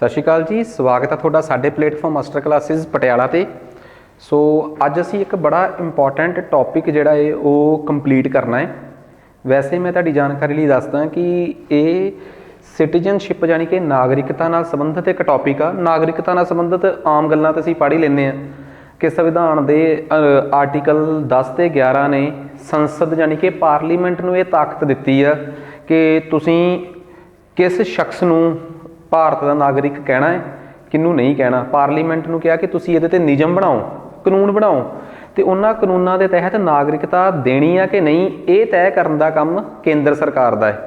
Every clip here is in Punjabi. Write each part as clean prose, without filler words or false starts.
सत श्री अकाल जी, स्वागत है थोड़ा साडे प्लेटफॉर्म मास्टर क्लासिस पटियाला ते। सो अज असी एक बड़ा इंपॉर्टेंट टॉपिक जिहड़ा है वो कंप्लीट करना है। वैसे मैं तुहाडी जानकारी लई दसदा कि ये सिटीजनशिप यानी कि नागरिकता नाल संबंधित एक टॉपिक आ। नागरिकता नाल संबंधित आम गल्लां तां असीं पढ़ ही लैंदे आ कि संविधान दे आर्टिकल 10 ते 11 ने संसद यानी कि पार्लीमेंट नूं ये ताकत दित्ती आ कि तुसीं किस शख्स नूं भारत का नागरिक कहना है, किनू नहीं कहना। पार्लीमेंट नूं कहा कि तुसीं इहदे ते नियम बनाओ, कानून बनाओ, तो उन्हां कानूनां दे तहत नागरिकता देनी है कि नहीं, ये तय करन दा काम केंद्र सरकार दा है।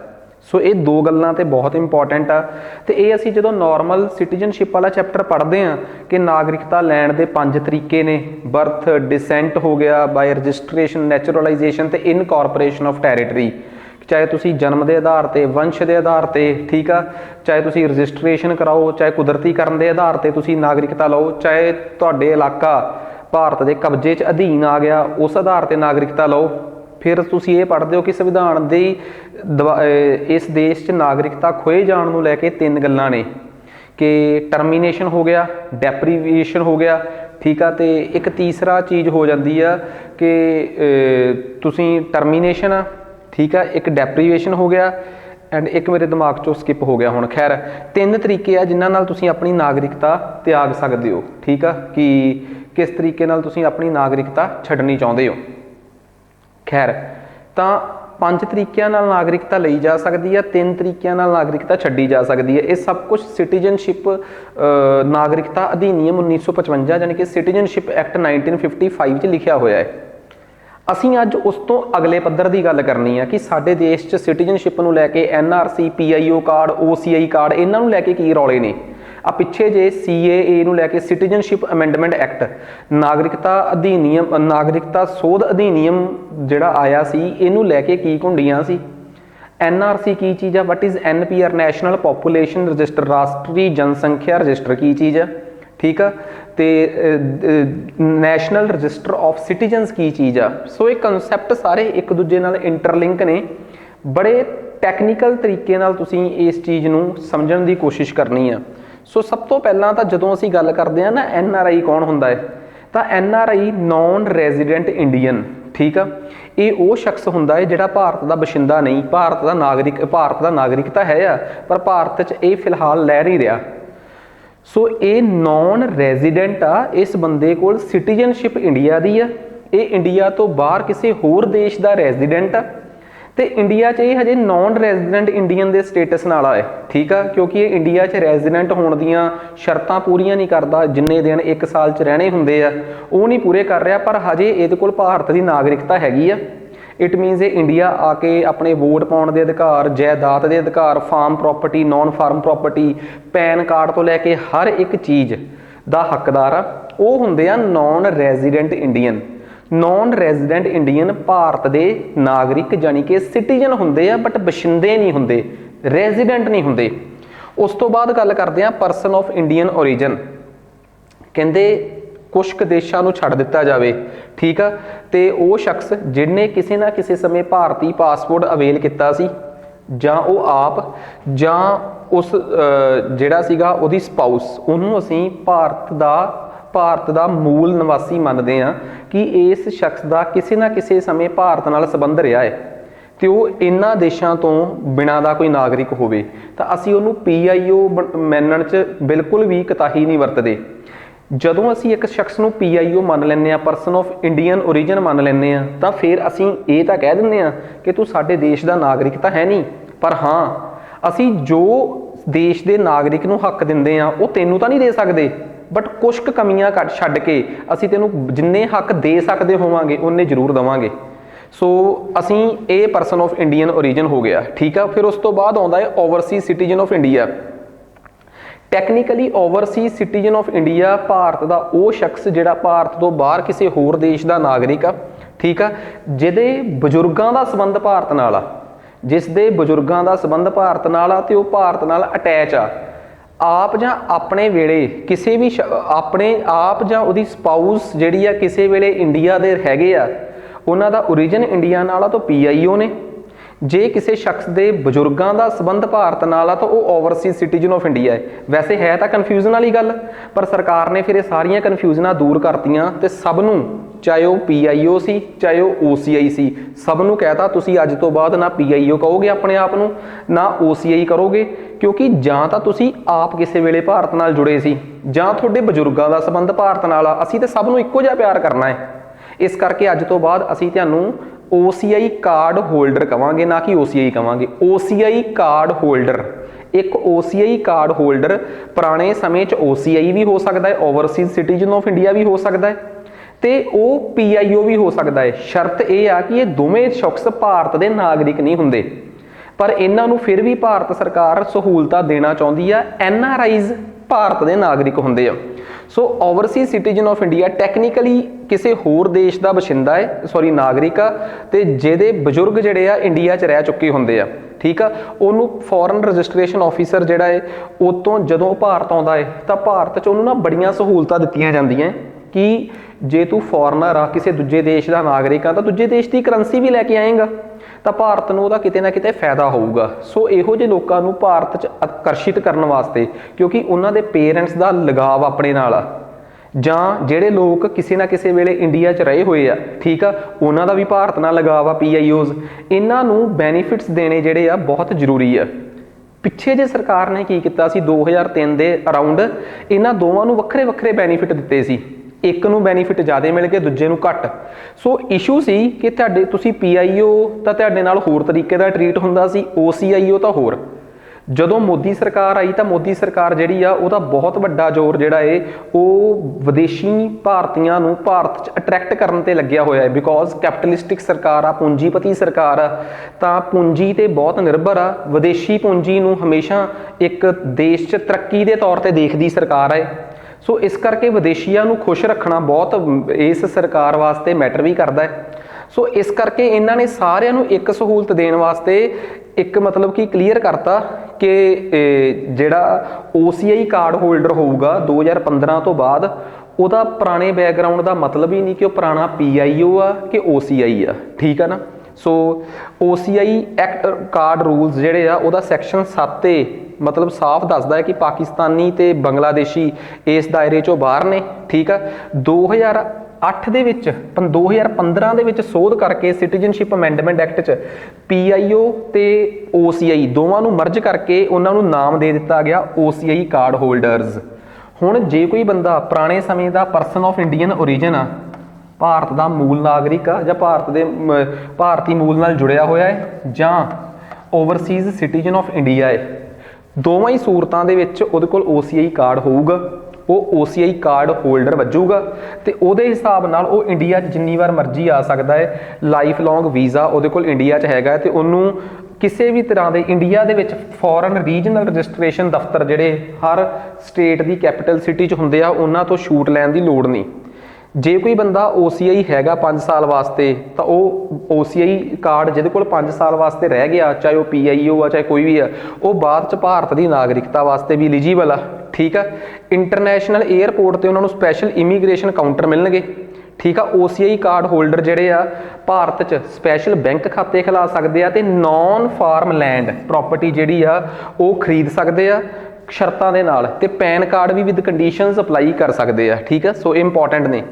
सो ये दो गल्लां ते बहुत इंपॉर्टेंट आ। तो ये असीं जदों नॉर्मल सिटीजनशिप वाला चैप्टर पढ़ते हैं कि नागरिकता लैण दे 5 तरीके ने, बर्थ, डिसेंट हो गया, बाय रजिस्ट्रेशन, नैचुरलाइजेशन ते इनकॉर्पोरेशन ऑफ टैरीटरी। चाहे तुसी जन्म के आधार पर, वंश के आधार पर, ठीक आ, चाहे तुसी रजिस्ट्रेशन कराओ, चाहे कुदरतीकरण के आधार पर तुसी नागरिकता लो, चाहे तुहाडे इलाका भारत के कब्जे च अधीन आ गया उस आधार पर नागरिकता लो। फिर तुसी ये पढ़ते हो कि संविधान दी इस देश च नागरिकता खोए जाण नूं लैके 3 गल्लां ने कि टर्मीनेशन हो गया, डेप्रीविएशन हो गया, ठीक आ, तो एक तीसरा चीज़ हो जाती है कि तुसी टर्मीनेशन, ठीक है, एक डेप्रीवेशन हो गया एंड एक मेरे दिमाग चो स्किप हो गया हुण। खैर 3 तरीके आ जिन्हां नाल तुसीं अपनी नागरिकता त्याग सकते हो, ठीक है, कि किस तरीके नाल तुसीं अपनी नागरिकता छड्डनी चाहुंदे हो। खैर तां 5 तरीकों नाल नागरिकता लई जा सकती है, 3 तरीकों नाल नागरिकता छड्डी जा सकती है। ये सब कुछ सिटीजनशिप नागरिकता अधिनियम 1955 यानी कि सिटीजनशिप एक्ट 1955 च लिखिया होया है। ਅਸੀਂ ਅੱਜ ਉਸ ਤੋਂ अगले पद्धर की गल करनी है कि साडे देश च सिटीजनशिप ਨੂੰ लैके NRC, PIO card, OCI card इन्हां ਨੂੰ लैके की रौले ने। आ पिछे जे CAA ਨੂੰ लैके सिटीजनशिप अमेंडमेंट एक्ट, नागरिकता अधिनियम, नागरिकता सोध अधिनियम जिहड़ा आया सी, इहनूं लैके की घुंडियां सी। NRC की चीज़ है, what is NPR, national population register, राष्ट्रीय जनसंख्या रजिस्टर की चीज़ है, ठीक है, तो नैशनल रजिस्टर ऑफ सिटीजनस की चीज़ आ। सो ये कंसैप्ट सारे एक दूजे नाल इंटरलिंक ने। बड़े टैक्नीकल तरीके नाल तुसीं इस चीज़ नूं समझण दी कोशिश करनी है। सो सब तो पहलां तां जदों असीं गल करदे हां ना NRI कौन हुंदा है, तां NRI नॉन रेजिडेंट इंडियन, ठीक है, ये वो शख्स हुंदा है जिहड़ा भारत का बशिंदा नहीं, भारत का नागरिक, भारत का नागरिकता है पर भारत च ये फिलहाल लै नहीं रहा। सो ये नॉन रेजिडेंट आ, इस बंदे कोल सिटीजनशिप इंडिया दी आ, ये इंडिया तो बाहर किसी होर देश का रेजिडेंट आ, तो इंडिया च ये हजे नॉन रेजिडेंट इंडियन के स्टेटस नाल है, ठीक है, क्योंकि ये इंडिया च रेजिडेंट होने दीयां शर्तां पूरीआं नहीं करता, जिन्ने दिन 1 साल च रहने हुंदे आ वो नहीं पूरे कर रहा, पर हजे इहदे कोल भारत की नागरिकता हैगी आ। इट मीनस ये इंडिया आके अपने वोट पाने के अधिकार, जायदाद के अधिकार, farm property, non farm property, PAN card तो लैके हर एक चीज़ का हकदार आ। वो हुंदे आ non resident Indian. Non resident Indian Bharat के नागरिक यानी कि सिटीजन हुंदे आ, बट बशिंदे नहीं हुंदे, रेजिडेंट नहीं हुंदे। उस तो बाद गल करते हैं परसन ऑफ इंडियन ओरिजिन। कहते कुछ देशों को छड्ड दिता जाए, ठीक है, तो वो शख्स जिन्हें किसी ना किसी समय भारतीय पासपोर्ट अवेल किया सी, जां वो आप जां उस जिहड़ा सीगा उहदी स्पाउस, उन्होंने असीं भारत दा मूल निवासी मानते हैं कि इस शख्स का किसी ना किसी समय भारत नाल संबंध रहा है, तो वो इन्हां देशों तो बिना दा कोई नागरिक होवे तां असीं उहनूं PIO मानण च बिल्कुल भी कताही नहीं वरतदे। जदों असीं एक शख्स नूं PIO मान लैंदे, परसन ऑफ इंडियन ओरिजिन मान लैंदे आ, तां फिर असीं ये तां कह दिंदे आ कि तू साडे देश का नागरिक तां है नहीं, पर हाँ असीं जो देश के नागरिक नूं हक दिंदे आ वो तैनूं तां नहीं दे सकदे, बट कुछ कमियां छड्ड के असीं तैनूं जिन्ने हक दे सकदे होवांगे उन्ने जरूर देवांगे। सो असीं ये परसन ऑफ इंडियन ओरिजिन हो गया, ठीक है। फिर उस तो बाद आउंदा है overseas citizen of India. Technically overseas citizen of India Bharat का वो शख्स जिहड़ा भारत तो बाहर किसी होर देश का नागरिक आ, ठीक है, जिहदे बजुर्गों का संबंध भारत नाल आ, जिसदे बजुर्गों का संबंध भारत नाल आ ते वो भारत नाल अटैच आ। आप जां अपने वेले किसी भी अपने आप जां उहदी स्पाउस जिहड़ी आ किसी वेले इंडिया दे हैगे आ, उन्हां दा ओरिजिन इंडिया नाल आ तो PIO ने, ਜੇ ਕਿਸੇ ਸ਼ਖਸ ਦੇ ਬਜ਼ੁਰਗਾਂ ਦਾ ਸੰਬੰਧ ਭਾਰਤ ਨਾਲ ਆ ਤਾਂ ਉਹ ਓਵਰਸੀਜ਼ ਸਿਟੀਜ਼ਨ ਆਫ ਇੰਡੀਆ ਹੈ। ਵੈਸੇ ਹੈ ਤਾਂ ਕਨਫਿਊਜ਼ਨ ਵਾਲੀ ਗੱਲ, ਪਰ ਸਰਕਾਰ ਨੇ ਫਿਰ ਇਹ ਸਾਰੀਆਂ ਕਨਫਿਊਜ਼ਨਾਂ ਦੂਰ ਕਰਤੀਆਂ ਤੇ ਸਭ ਨੂੰ, ਚਾਹੇ ਉਹ PIO ਸੀ ਚਾਹੇ ਉਹ OCI ਸੀ, ਸਭ ਨੂੰ ਕਹਿਤਾ ਤੁਸੀਂ ਅੱਜ ਤੋਂ ਬਾਅਦ ਨਾ PIO ਕਹੋਗੇ ਆਪਣੇ ਆਪ ਨੂੰ, ਨਾ OCI ਕਰੋਗੇ, ਕਿਉਂਕਿ ਜਾਂ ਤਾਂ ਤੁਸੀਂ ਆਪ ਕਿਸੇ ਵੇਲੇ ਭਾਰਤ ਨਾਲ ਜੁੜੇ ਸੀ ਜਾਂ ਤੁਹਾਡੇ ਬਜ਼ੁਰਗਾਂ ਦਾ ਸੰਬੰਧ ਭਾਰਤ ਨਾਲ ਆ। ਅਸੀਂ ਤਾਂ ਸਭ ਨੂੰ ਇੱਕੋ ਜਿਹਾ ਪਿਆਰ ਕਰਨਾ ਹੈ, ਇਸ ਕਰਕੇ ਅੱਜ ਤੋਂ ਬਾਅਦ ਅਸੀਂ ਤੁਹਾਨੂੰ OCI ਕਾਰਡ ਹੋਲਡਰ ਕਵਾਂਗੇ, ਨਾ ਕਿ OCI ਕਵਾਂਗੇ। OCI ਕਾਰਡ ਹੋਲਡਰ, ਇੱਕ OCI ਕਾਰਡ ਹੋਲਡਰ ਪੁਰਾਣੇ ਸਮੇਂ 'ਚ OCI ਵੀ ਹੋ ਸਕਦਾ ਹੈ, ਓਵਰਸੀਜ਼ ਸਿਟੀਜ਼ਨ ਆਫ ਇੰਡੀਆ ਵੀ ਹੋ ਸਕਦਾ ਹੈ, ਤੇ ਉਹ PIO ਵੀ ਹੋ ਸਕਦਾ ਹੈ। ਸ਼ਰਤ ਇਹ ਆ ਕਿ ਇਹ ਦੋਵੇਂ ਸ਼ਖਸ ਭਾਰਤ ਦੇ ਨਾਗਰਿਕ ਨਹੀਂ ਹੁੰਦੇ, ਪਰ ਇਹਨਾਂ ਨੂੰ ਫਿਰ ਵੀ ਭਾਰਤ ਸਰਕਾਰ ਸਹੂਲਤਾਂ ਦੇਣਾ ਚਾਹੁੰਦੀ ਆ। NRIs ਭਾਰਤ ਦੇ ਨਾਗਰਿਕ ਹੁੰਦੇ ਆ। So overseas citizen of India technically ਕਿਸੇ ਹੋਰ ਦੇਸ਼ ਦਾ ਬਸ਼ਿੰਦਾ ਹੈ, ਨਾਗਰਿਕ ਆ, ਤੇ ਜਿਹਦੇ ਬਜ਼ੁਰਗ ਜਿਹੜੇ ਆ ਇੰਡੀਆ 'ਚ ਰਹਿ ਚੁੱਕੇ ਹੁੰਦੇ ਆ, ਠੀਕ ਆ। ਉਹਨੂੰ ਫੋਰਨ ਰਜਿਸਟ੍ਰੇਸ਼ਨ ਆਫਿਸਰ ਜਿਹੜਾ ਹੈ ਉਹ ਤੋਂ ਜਦੋਂ ਭਾਰਤ ਆਉਂਦਾ ਹੈ ਤਾਂ ਭਾਰਤ 'ਚ ਉਹਨੂੰ ਨਾ ਬੜੀਆਂ ਸਹੂਲਤਾਂ ਦਿੱਤੀਆਂ ਜਾਂਦੀਆਂ ਕਿ ਜੇ ਤੂੰ ਫੋਰਨਰ ਆ, ਕਿਸੇ ਦੂਜੇ ਦੇਸ਼ ਦਾ ਨਾਗਰਿਕ ਆ, ਤਾਂ ਦੂਜੇ ਦੇਸ਼ ਦੀ ਕਰੰਸੀ ਵੀ ਲੈ ਕੇ ਆਏਗਾ ਤਾਂ ਭਾਰਤ ਨੂੰ ਉਹਦਾ ਕਿਤੇ ਨਾ ਕਿਤੇ ਫਾਇਦਾ ਹੋਊਗਾ। ਸੋ ਇਹੋ ਜਿਹੇ ਲੋਕਾਂ ਨੂੰ ਭਾਰਤ 'ਚ ਆਕਰਸ਼ਿਤ ਕਰਨ ਵਾਸਤੇ, ਕਿਉਂਕਿ ਉਹਨਾਂ ਦੇ ਪੇਰੈਂਟਸ ਦਾ ਲਗਾਵ ਆਪਣੇ ਨਾਲ ਆ, ਜਾਂ ਜਿਹੜੇ ਲੋਕ ਕਿਸੇ ਨਾ ਕਿਸੇ ਵੇਲੇ ਇੰਡੀਆ 'ਚ ਰਹੇ ਹੋਏ ਆ, ਠੀਕ ਆ, ਉਹਨਾਂ ਦਾ ਵੀ ਭਾਰਤ ਨਾਲ ਲਗਾਵ ਆ, PIOs, ਇਹਨਾਂ ਨੂੰ ਬੈਨੀਫਿਟਸ ਦੇਣੇ ਜਿਹੜੇ ਆ ਬਹੁਤ ਜ਼ਰੂਰੀ ਆ। ਪਿੱਛੇ ਜੇ ਸਰਕਾਰ ਨੇ ਕੀ ਕੀਤਾ ਸੀ 2003 ਦੇ ਅਰਾਊਂਡ, ਇਹਨਾਂ ਦੋਵਾਂ ਨੂੰ ਵੱਖਰੇ ਵੱਖਰੇ ਬੈਨੀਫਿਟ ਦਿੱਤੇ ਸੀ, ਇੱਕ ਨੂੰ ਬੈਨੀਫਿਟ ਜ਼ਿਆਦਾ ਮਿਲ ਗਏ, ਦੂਜੇ ਨੂੰ ਘੱਟ। ਸੋ ਇਸ਼ੂ ਸੀ ਕਿ ਤੁਸੀਂ PIO ਤਾਂ ਤੁਹਾਡੇ ਨਾਲ ਹੋਰ ਤਰੀਕੇ ਦਾ ਟਰੀਟ ਹੁੰਦਾ ਸੀ, OCIO ਤਾਂ ਹੋਰ। ਜਦੋਂ ਮੋਦੀ ਸਰਕਾਰ ਆਈ ਤਾਂ ਮੋਦੀ ਸਰਕਾਰ ਜਿਹੜੀ ਆ ਉਹਦਾ ਬਹੁਤ ਵੱਡਾ ਜ਼ੋਰ ਜਿਹੜਾ ਏ ਉਹ ਵਿਦੇਸ਼ੀ ਭਾਰਤੀਆਂ ਨੂੰ ਭਾਰਤ 'ਚ ਅਟਰੈਕਟ ਕਰਨ ਤੇ ਲੱਗਿਆ ਹੋਇਆ ਹੈ। ਬਿਕੋਜ਼ ਕੈਪੀਟਲਿਸਟਿਕ ਸਰਕਾਰ ਆ, ਪੂੰਜੀਪਤੀ ਸਰਕਾਰ ਆ, ਤਾਂ ਪੂੰਜੀ ਤੇ ਬਹੁਤ ਨਿਰਭਰ ਆ। ਵਿਦੇਸ਼ੀ ਪੂੰਜੀ ਨੂੰ ਹਮੇਸ਼ਾ ਇੱਕ ਦੇਸ਼ 'ਚ ਤਰੱਕੀ ਦੇ ਤੌਰ ਤੇ ਦੇਖਦੀ ਸਰਕਾਰ ਹੈ। ਸੋ ਇਸ ਕਰਕੇ ਵਿਦੇਸ਼ੀਆਂ ਨੂੰ ਖੁਸ਼ ਰੱਖਣਾ ਬਹੁਤ ਇਸ ਸਰਕਾਰ ਵਾਸਤੇ ਮੈਟਰ ਵੀ ਕਰਦਾ ਹੈ। ਸੋ ਇਸ ਕਰਕੇ ਇਹਨਾਂ ਨੇ ਸਾਰਿਆਂ ਨੂੰ ਇੱਕ ਸਹੂਲਤ ਦੇਣ ਵਾਸਤੇ ਇੱਕ ਕਿ ਕਲੀਅਰ ਕਰਤਾ ਕਿ ਜਿਹੜਾ OCI ਕਾਰਡ ਹੋਲਡਰ ਹੋਊਗਾ 2015 ਤੋਂ ਬਾਅਦ, ਉਹਦਾ ਪੁਰਾਣੇ ਬੈਕਗਰਾਊਂਡ ਦਾ ਮਤਲਬ ਹੀ ਨਹੀਂ ਕਿ ਉਹ ਪੁਰਾਣਾ PIO ਆ ਕਿ OCI ਆ, ਠੀਕ ਆ ਨਾ। ਸੋ OCI ਐਕਟ ਕਾਰਡ ਰੂਲਸ ਜਿਹੜੇ ਆ ਉਹਦਾ ਸੈਕਸ਼ਨ 7 ਸਾਫ਼ ਦੱਸਦਾ ਹੈ ਕਿ ਪਾਕਿਸਤਾਨੀ ਤੇ ਬੰਗਲਾਦੇਸ਼ੀ ਇਸ ਦਾਇਰੇ 'ਚੋਂ ਬਾਹਰ ਨੇ, ਠੀਕ ਆ। 2008 ਦੇ ਵਿੱਚ 2015 ਦੇ ਵਿੱਚ ਸੋਧ ਕਰਕੇ ਸਿਟੀਜ਼ਨਸ਼ਿਪ ਅਮੈਂਡਮੈਂਟ ਐਕਟ 'ਚ PIO ਤੇ OCI ਦੋਵਾਂ ਨੂੰ ਮਰਜ ਕਰਕੇ ਉਹਨਾਂ ਨੂੰ ਨਾਮ ਦੇ ਦਿੱਤਾ ਗਿਆ OCI ਕਾਰਡ ਹੋਲਡਰਸ। ਹੁਣ ਜੇ ਕੋਈ ਬੰਦਾ ਪੁਰਾਣੇ ਸਮੇਂ ਦਾ ਪਰਸਨ ਆਫ ਇੰਡੀਅਨ ਓਰੀਜਨ ਆ, ਭਾਰਤ ਦਾ ਮੂਲ ਨਾਗਰਿਕ ਆ, ਜਾਂ ਭਾਰਤੀ ਮੂਲ ਨਾਲ ਜੁੜਿਆ ਹੋਇਆ ਹੈ, ਜਾਂ ਓਵਰਸੀਜ਼ ਸਿਟੀਜ਼ਨ ਆਫ ਇੰਡੀਆ ਹੈ, ਦੋਵਾਂ ਹੀ ਸੂਰਤਾਂ ਦੇ ਵਿੱਚ ਉਹਦੇ ਕੋਲ OCI ਕਾਰਡ ਹੋਊਗਾ। ਉਹ OCI ਕਾਰਡ ਹੋਲਡਰ ਵੱਜੂਗਾ ਤੇ ਉਹਦੇ ਹਿਸਾਬ ਨਾਲ ਉਹ ਇੰਡੀਆ 'ਚ ਜਿੰਨੀ ਵਾਰ ਮਰਜ਼ੀ ਆ ਸਕਦਾ ਹੈ। ਲਾਈਫ ਲੌਂਗ ਵੀਜ਼ਾ ਉਹਦੇ ਕੋਲ ਇੰਡੀਆ 'ਚ ਹੈਗਾ ਤੇ ਉਹਨੂੰ ਕਿਸੇ ਵੀ ਤਰ੍ਹਾਂ ਦੇ ਇੰਡੀਆ ਦੇ ਵਿੱਚ ਫੋਰਨ ਰੀਜਨਲ ਰਜਿਸਟ੍ਰੇਸ਼ਨ ਦਫ਼ਤਰ ਜਿਹੜੇ ਹਰ ਸਟੇਟ ਦੀ ਕੈਪੀਟਲ ਸਿਟੀ 'ਚ ਹੁੰਦੇ ਆ, ਉਹਨਾਂ ਤੋਂ ਛੂਟ ਲੈਣ ਦੀ ਲੋੜ ਨਹੀਂ। ਜੇ ਕੋਈ ਬੰਦਾ OCI ਹੈਗਾ 5 ਸਾਲ ਵਾਸਤੇ ਤਾਂ ਉਹ OCI ਕਾਰਡ ਜਿਹਦੇ ਕੋਲ 5 ਸਾਲ ਵਾਸਤੇ ਰਹਿ ਗਿਆ, ਚਾਹੇ ਉਹ PIO ਆ ਚਾਹੇ ਕੋਈ ਵੀ ਆ, ਉਹ ਬਾਅਦ 'ਚ ਭਾਰਤ ਦੀ ਨਾਗਰਿਕਤਾ ਵਾਸਤੇ ਵੀ ਐਲੀਜੀਬਲ ਆ, ਠੀਕ ਆ। ਇੰਟਰਨੈਸ਼ਨਲ ਏਅਰਪੋਰਟ ਤੇ ਉਹਨਾਂ ਨੂੰ ਸਪੈਸ਼ਲ ਇਮੀਗ੍ਰੇਸ਼ਨ ਕਾਊਂਟਰ ਮਿਲਣਗੇ, ਠੀਕ ਆ। OCI ਕਾਰਡ ਹੋਲਡਰ ਜਿਹੜੇ ਆ ਭਾਰਤ 'ਚ ਸਪੈਸ਼ਲ ਬੈਂਕ ਖਾਤੇ ਖੁਲਾ ਸਕਦੇ ਆ ਤੇ ਨੌਨ ਫਾਰਮ ਲੈਂਡ ਪ੍ਰੋਪਰਟੀ ਜਿਹੜੀ ਆ ਉਹ ਖਰੀਦ ਸਕਦੇ ਆ ਸ਼ਰਤਾਂ ਦੇ ਨਾਲ, ਤੇ ਪੈਨ ਕਾਰਡ ਵੀ ਵਿਦ ਕੰਡੀਸ਼ਨਸ ਅਪਲਾਈ ਕਰ ਸਕਦੇ ਆ, ਠੀਕ ਆ। ਸੋ ਇੰਪੋਰਟੈਂਟ ਨੇ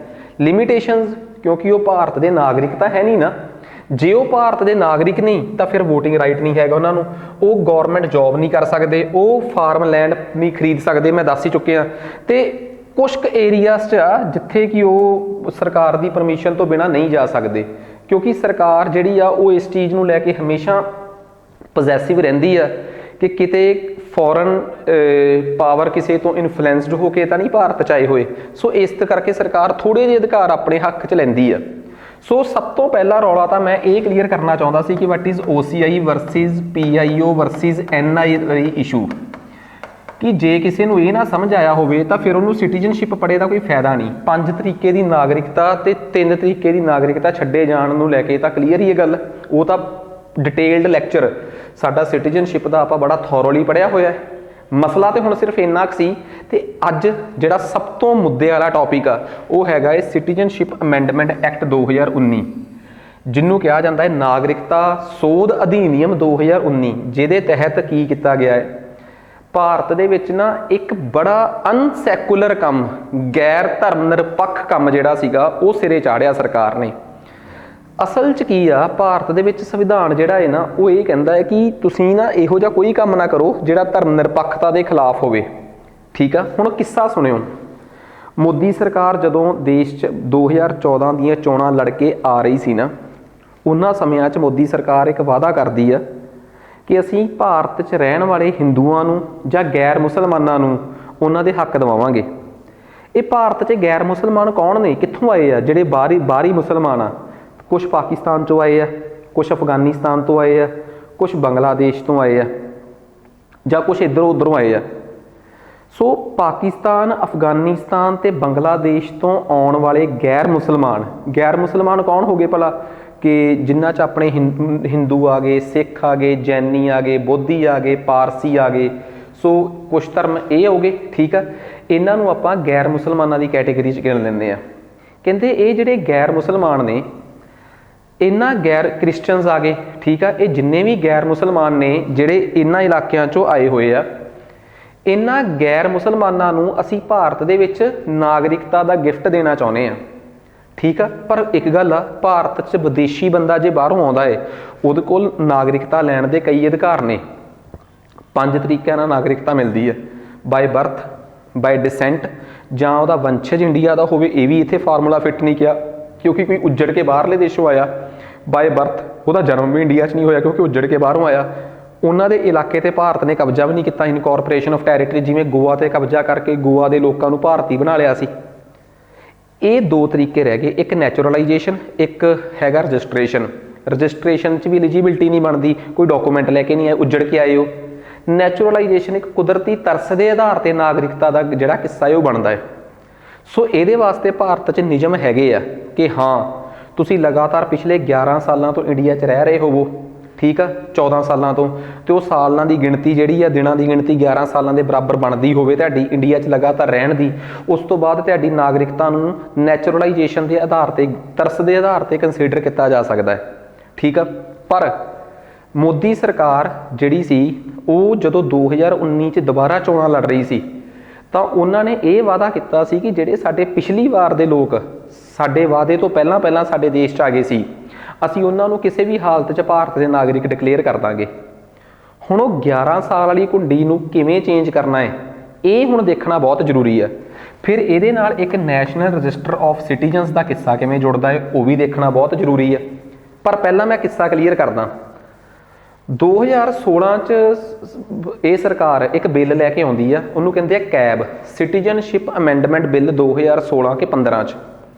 ਲਿਮਿਟੇਸ਼ਨਸ, ਕਿਉਂਕਿ ਉਹ ਭਾਰਤ ਦੇ ਨਾਗਰਿਕ ਤਾਂ ਹੈ ਨਹੀਂ ਨਾ। ਜੇ ਉਹ ਭਾਰਤ ਦੇ ਨਾਗਰਿਕ ਨਹੀਂ ਤਾਂ ਫਿਰ ਵੋਟਿੰਗ ਰਾਈਟ ਨਹੀਂ ਹੈਗਾ ਉਹਨਾਂ ਨੂੰ, ਉਹ ਗੌਰਮੈਂਟ ਜੌਬ ਨਹੀਂ ਕਰ ਸਕਦੇ, ਉਹ ਫਾਰਮ ਲੈਂਡ ਨਹੀਂ ਖਰੀਦ ਸਕਦੇ, ਮੈਂ ਦੱਸ ਹੀ ਚੁੱਕਿਆ। ਤੇ ਕੁਛ ਕੁ ਏਰੀਆਸ 'ਚ ਆ ਜਿੱਥੇ ਕਿ ਉਹ ਸਰਕਾਰ ਦੀ ਪਰਮਿਸ਼ਨ ਤੋਂ ਬਿਨਾਂ ਨਹੀਂ ਜਾ ਸਕਦੇ, ਕਿਉਂਕਿ ਸਰਕਾਰ ਜਿਹੜੀ ਆ ਉਹ ਇਸ ਚੀਜ਼ ਨੂੰ ਲੈ ਕੇ ਹਮੇਸ਼ਾ ਪੋਜ਼ੈਸਿਵ ਰਹਿੰਦੀ ਆ ਕਿ ਕਿਤੇ ਫੋਰਨ ਪਾਵਰ ਕਿਸੇ ਤੋਂ ਇਨਫਲੂਐਂਸਡ ਹੋ ਕੇ ਤਾਂ ਨਹੀਂ ਭਾਰਤ 'ਚ ਆਏ ਹੋਏ। ਸੋ ਇਸ ਕਰਕੇ ਸਰਕਾਰ ਥੋੜ੍ਹੇ ਜਿਹੇ ਅਧਿਕਾਰ ਆਪਣੇ ਹੱਕ 'ਚ ਲੈਂਦੀ ਆ। ਸੋ ਸਭ ਤੋਂ ਪਹਿਲਾ ਰੌਲਾ ਤਾਂ ਮੈਂ ਇਹ ਕਲੀਅਰ ਕਰਨਾ ਚਾਹੁੰਦਾ ਸੀ ਕਿ what is OCI versus PIO versus NRI issue, ਕਿ ਜੇ ਕਿਸੇ ਨੂੰ ਇਹ ਨਾ ਸਮਝ ਆਇਆ ਹੋਵੇ ਤਾਂ ਫਿਰ ਉਹਨੂੰ ਸਿਟੀਜ਼ਨਸ਼ਿਪ ਪੜ੍ਹੇ ਦਾ ਕੋਈ ਫਾਇਦਾ ਨਹੀਂ। 5 ਤਰੀਕੇ ਦੀ ਨਾਗਰਿਕਤਾ ਤੇ 3 ਤਰੀਕੇ ਦੀ ਨਾਗਰਿਕਤਾ ਛੱਡੇ ਜਾਣ ਨੂੰ ਲੈ ਕੇ ਤਾਂ ਕਲੀਅਰ ਹੀ ਇਹ ਗੱਲ, ਉਹ ਤਾਂ ਡਿਟੇਲਡ ਲੈਕਚਰ ਸਾਡਾ ਸਿਟੀਜ਼ਨਸ਼ਿਪ ਦਾ ਆਪਾਂ ਬੜਾ ਥੋਰੋਲੀ ਪੜ੍ਹਿਆ ਹੋਇਆ ਹੈ। ਮਸਲਾ ਤੇ ਹੁਣ ਸਿਰਫ ਇੰਨਾ ਕੁ ਸੀ, ਤੇ ਅੱਜ ਜਿਹੜਾ ਸਭ ਤੋਂ ਮੁੱਦੇ ਵਾਲਾ ਟੌਪਿਕ ਆ ਉਹ ਹੈਗਾ ਇਹ ਸਿਟੀਜ਼ਨਸ਼ਿਪ ਅਮੈਂਡਮੈਂਟ ਐਕਟ 2019। ਜਿਹਨੂੰ ਕਿਹਾ ਜਾਂਦਾ ਹੈ ਨਾਗਰਿਕਤਾ ਸੋਧ ਅਧੀਨਿਯਮ 2019, ਜਿਹਦੇ ਤਹਿਤ ਕੀ ਕੀਤਾ ਗਿਆ ਹੈ, ਭਾਰਤ ਦੇ ਵਿੱਚ ਨਾ ਇੱਕ ਬੜਾ ਅਨਸੈਕੂਲਰ ਕੰਮ, ਗੈਰ ਧਰਮ ਨਿਰਪੱਖ ਕੰਮ ਜਿਹੜਾ ਸੀਗਾ ਉਹ ਸਿਰੇ ਚਾੜਿਆ ਸਰਕਾਰ ਨੇ। ਅਸਲ 'ਚ ਕੀ ਆ, ਭਾਰਤ ਦੇ ਵਿੱਚ ਸੰਵਿਧਾਨ ਜਿਹੜਾ ਹੈ ਨਾ ਉਹ ਇਹ ਕਹਿੰਦਾ ਹੈ ਕਿ ਤੁਸੀਂ ਨਾ ਇਹੋ ਜਿਹਾ ਕੋਈ ਕੰਮ ਨਾ ਕਰੋ ਜਿਹੜਾ ਧਰਮ ਨਿਰਪੱਖਤਾ ਦੇ ਖਿਲਾਫ ਹੋਵੇ। ਠੀਕ ਆ, ਹੁਣ ਕਿੱਸਾ ਸੁਣਿਓ। ਮੋਦੀ ਸਰਕਾਰ ਜਦੋਂ ਦੇਸ਼ 'ਚ 2014 ਦੀਆਂ ਚੋਣਾਂ ਲੜ ਕੇ ਆ ਰਹੀ ਸੀ ਨਾ, ਉਹਨਾਂ ਸਮਿਆਂ 'ਚ ਮੋਦੀ ਸਰਕਾਰ ਇੱਕ ਵਾਅਦਾ ਕਰਦੀ ਆ ਕਿ ਅਸੀਂ ਭਾਰਤ 'ਚ ਰਹਿਣ ਵਾਲੇ ਹਿੰਦੂਆਂ ਨੂੰ ਜਾਂ ਗੈਰ ਮੁਸਲਮਾਨਾਂ ਨੂੰ ਉਹਨਾਂ ਦੇ ਹੱਕ ਦਿਵਾਵਾਂਗੇ। ਇਹ ਭਾਰਤ 'ਚ ਗੈਰ ਮੁਸਲਮਾਨ ਕੌਣ ਨੇ, ਕਿੱਥੋਂ ਆਏ ਆ? ਜਿਹੜੇ ਬਾਹਰੀ ਮੁਸਲਮਾਨ ਆ, ਕੁਛ ਪਾਕਿਸਤਾਨ 'ਚੋਂ ਆਏ ਆ, ਕੁਛ ਅਫਗਾਨਿਸਤਾਨ ਤੋਂ ਆਏ ਆ, ਕੁਛ ਬੰਗਲਾਦੇਸ਼ ਤੋਂ ਆਏ ਆ, ਜਾਂ ਕੁਛ ਇੱਧਰੋਂ ਉੱਧਰੋਂ ਆਏ ਆ। ਸੋ ਪਾਕਿਸਤਾਨ, ਅਫਗਾਨਿਸਤਾਨ ਤੇ ਬੰਗਲਾਦੇਸ਼ ਤੋਂ ਆਉਣ ਵਾਲੇ ਗੈਰ ਮੁਸਲਮਾਨ ਕੌਣ ਹੋ ਗਏ ਭਲਾ? ਕਿ ਜਿਨ੍ਹਾਂ 'ਚ ਆਪਣੇ ਹਿੰਦੂ ਆ ਗਏ, ਸਿੱਖ ਆ ਗਏ, ਜੈਨੀ ਆ ਗਏ, ਬੋਧੀ ਆ ਗਏ, ਪਾਰਸੀ ਆ ਗਏ। ਸੋ ਕੁਛ ਧਰਮ ਇਹ ਹੋ ਗਏ। ਠੀਕ ਆ, ਇਹਨਾਂ ਨੂੰ ਆਪਾਂ ਗੈਰ ਮੁਸਲਮਾਨਾਂ ਦੀ ਕੈਟੇਗਰੀ 'ਚ ਗਿਣ ਲੈਂਦੇ ਆ। ਕਹਿੰਦੇ ਇਹ ਜਿਹੜੇ ਗੈਰ ਮੁਸਲਮਾਨ ਨੇ, ਇਹਨਾਂ ਗੈਰ ਕ੍ਰਿਸਚਨਸ ਆ ਗਏ। ਠੀਕ ਆ, ਇਹ ਜਿੰਨੇ ਵੀ ਗੈਰ ਮੁਸਲਮਾਨ ਨੇ ਜਿਹੜੇ ਇਹਨਾਂ ਇਲਾਕਿਆਂ 'ਚੋਂ ਆਏ ਹੋਏ ਆ, ਇਹਨਾਂ ਗੈਰ ਮੁਸਲਮਾਨਾਂ ਨੂੰ ਅਸੀਂ ਭਾਰਤ ਦੇ ਵਿੱਚ ਨਾਗਰਿਕਤਾ ਦਾ ਗਿਫਟ ਦੇਣਾ ਚਾਹੁੰਦੇ ਆ। ਠੀਕ ਆ, ਪਰ ਇੱਕ ਗੱਲ ਆ, ਭਾਰਤ 'ਚ ਵਿਦੇਸ਼ੀ ਬੰਦਾ ਜੇ ਬਾਹਰੋਂ ਆਉਂਦਾ ਹੈ, ਉਹਦੇ ਕੋਲ ਨਾਗਰਿਕਤਾ ਲੈਣ ਦੇ ਕਈ ਅਧਿਕਾਰ ਨੇ। 5 ਤਰੀਕਿਆਂ ਨਾਲ ਨਾਗਰਿਕਤਾ ਮਿਲਦੀ ਹੈ, ਬਾਏ ਬਰਥ, ਬਾਏ ਡਿਸੈਂਟ, ਜਾਂ ਉਹਦਾ ਵੰਸ਼ਜ ਇੰਡੀਆ ਦਾ ਹੋਵੇ। ਇਹ ਵੀ ਇੱਥੇ ਫਾਰਮੂਲਾ ਫਿੱਟ ਨਹੀਂ ਕਿਹਾ ਕਿਉਂਕਿ ਕੋਈ ਉੱਜੜ ਕੇ ਬਾਹਰਲੇ ਦੇਸ਼ੋਂ ਆਇਆ। ਬਾਏ ਬਰਥ, ਉਹਦਾ ਜਨਮ ਵੀ ਇੰਡੀਆ 'ਚ ਨਹੀਂ ਹੋਇਆ ਕਿਉਂਕਿ ਉੱਜੜ ਕੇ ਬਾਹਰੋਂ ਆਇਆ। ਉਹਨਾਂ ਦੇ ਇਲਾਕੇ 'ਤੇ ਭਾਰਤ ਨੇ ਕਬਜ਼ਾ ਵੀ ਨਹੀਂ ਕੀਤਾ। ਇਨਕੋਰਪੋਰੇਸ਼ਨ ਆਫ ਟੈਰੀਟਰੀ, ਜਿਵੇਂ ਗੋਆ 'ਤੇ ਕਬਜ਼ਾ ਕਰਕੇ ਗੋਆ ਦੇ ਲੋਕਾਂ ਨੂੰ ਭਾਰਤੀ ਬਣਾ ਲਿਆ ਸੀ। ਇਹ 2 ਤਰੀਕੇ ਰਹਿ ਗਏ, ਇੱਕ ਨੈਚੁਰਲਾਈਜੇਸ਼ਨ, ਇੱਕ ਹੈਗਾ ਰਜਿਸਟ੍ਰੇਸ਼ਨ। ਰਜਿਸਟ੍ਰੇਸ਼ਨ 'ਚ ਵੀ ਐਲੀਜੀਬਿਲਟੀ ਨਹੀਂ ਬਣਦੀ, ਕੋਈ ਡਾਕੂਮੈਂਟ ਲੈ ਕੇ ਨਹੀਂ ਆਏ, ਉੱਜੜ ਕੇ ਆਏ ਹੋ। ਨੈਚੁਰਲਾਈਜੇਸ਼ਨ ਇੱਕ ਕੁਦਰਤੀ ਤਰਸ ਦੇ ਆਧਾਰ 'ਤੇ ਨਾਗਰਿਕਤਾ ਦਾ ਜਿਹੜਾ ਕਿੱਸਾ ਹੈ ਉਹ ਬਣਦਾ ਹੈ। ਸੋ ਇਹਦੇ ਵਾਸਤੇ ਭਾਰਤ 'ਚ ਨਿਯਮ ਹੈਗੇ ਆ ਕਿ ਹਾਂ ਤੁਸੀਂ ਲਗਾਤਾਰ ਪਿਛਲੇ 11 ਸਾਲਾਂ ਤੋਂ ਇੰਡੀਆ 'ਚ ਰਹਿ ਰਹੇ ਹੋਵੋ। ਠੀਕ ਆ, 14 ਸਾਲਾਂ ਤੋਂ, ਅਤੇ ਉਹ ਸਾਲਾਂ ਦੀ ਗਿਣਤੀ ਜਿਹੜੀ ਆ, ਦਿਨਾਂ ਦੀ ਗਿਣਤੀ 11 ਸਾਲਾਂ ਦੇ ਬਰਾਬਰ ਬਣਦੀ ਹੋਵੇ ਤੁਹਾਡੀ ਇੰਡੀਆ 'ਚ ਲਗਾਤਾਰ ਰਹਿਣ ਦੀ। ਉਸ ਤੋਂ ਬਾਅਦ ਤੁਹਾਡੀ ਨਾਗਰਿਕਤਾ ਨੂੰ ਨੈਚੁਰਲਾਈਜੇਸ਼ਨ ਦੇ ਆਧਾਰ 'ਤੇ, ਤਰਸ ਦੇ ਆਧਾਰ 'ਤੇ ਕੰਸੀਡਰ ਕੀਤਾ ਜਾ ਸਕਦਾ ਹੈ। ਠੀਕ ਆ, ਪਰ ਮੋਦੀ ਸਰਕਾਰ ਜਿਹੜੀ ਸੀ ਉਹ ਜਦੋਂ 2019 'ਚ ਦੁਬਾਰਾ ਚੋਣਾਂ ਲੜ ਰਹੀ ਸੀ ਤਾਂ ਉਹਨਾਂ ਨੇ ਇਹ ਵਾਅਦਾ ਕੀਤਾ ਸੀ ਕਿ ਜਿਹੜੇ ਸਾਡੇ ਪਿਛਲੀ ਵਾਰ ਦੇ ਲੋਕ ਸਾਡੇ ਵਾਅਦੇ ਤੋਂ ਪਹਿਲਾਂ ਸਾਡੇ ਦੇਸ਼ 'ਚ ਆ ਗਏ ਸੀ, ਅਸੀਂ ਉਹਨਾਂ ਨੂੰ ਕਿਸੇ ਵੀ ਹਾਲਤ 'ਚ ਭਾਰਤ ਦੇ ਨਾਗਰਿਕ ਡਿਕਲੇਅਰ ਕਰ ਦਾਂਗੇ। ਹੁਣ ਉਹ 11 ਸਾਲ ਵਾਲੀ ਘੁੰਡੀ ਨੂੰ ਕਿਵੇਂ ਚੇਂਜ ਕਰਨਾ ਹੈ, ਇਹ ਹੁਣ ਦੇਖਣਾ ਬਹੁਤ ਜ਼ਰੂਰੀ ਹੈ। ਫਿਰ ਇਹਦੇ ਨਾਲ ਇੱਕ ਨੈਸ਼ਨਲ ਰਜਿਸਟਰ ਆਫ ਸਿਟੀਜ਼ਨਸ ਦਾ ਕਿੱਸਾ ਕਿਵੇਂ ਜੁੜਦਾ ਹੈ, ਉਹ ਵੀ ਦੇਖਣਾ ਬਹੁਤ ਜ਼ਰੂਰੀ ਹੈ। ਪਰ ਪਹਿਲਾਂ ਮੈਂ ਕਿੱਸਾ ਕਲੀਅਰ ਕਰਦਾ। 2016 'ਚ ਇਹ ਸਰਕਾਰ ਇੱਕ ਬਿੱਲ ਲੈ ਕੇ ਆਉਂਦੀ ਆ, ਉਹਨੂੰ ਕਹਿੰਦੇ ਆ ਕੈਬ, ਸਿਟੀਜ਼ਨਸ਼ਿਪ ਅਮੈਂਡਮੈਂਟ ਬਿੱਲ 2016 ਕਿ 15 'ਚ।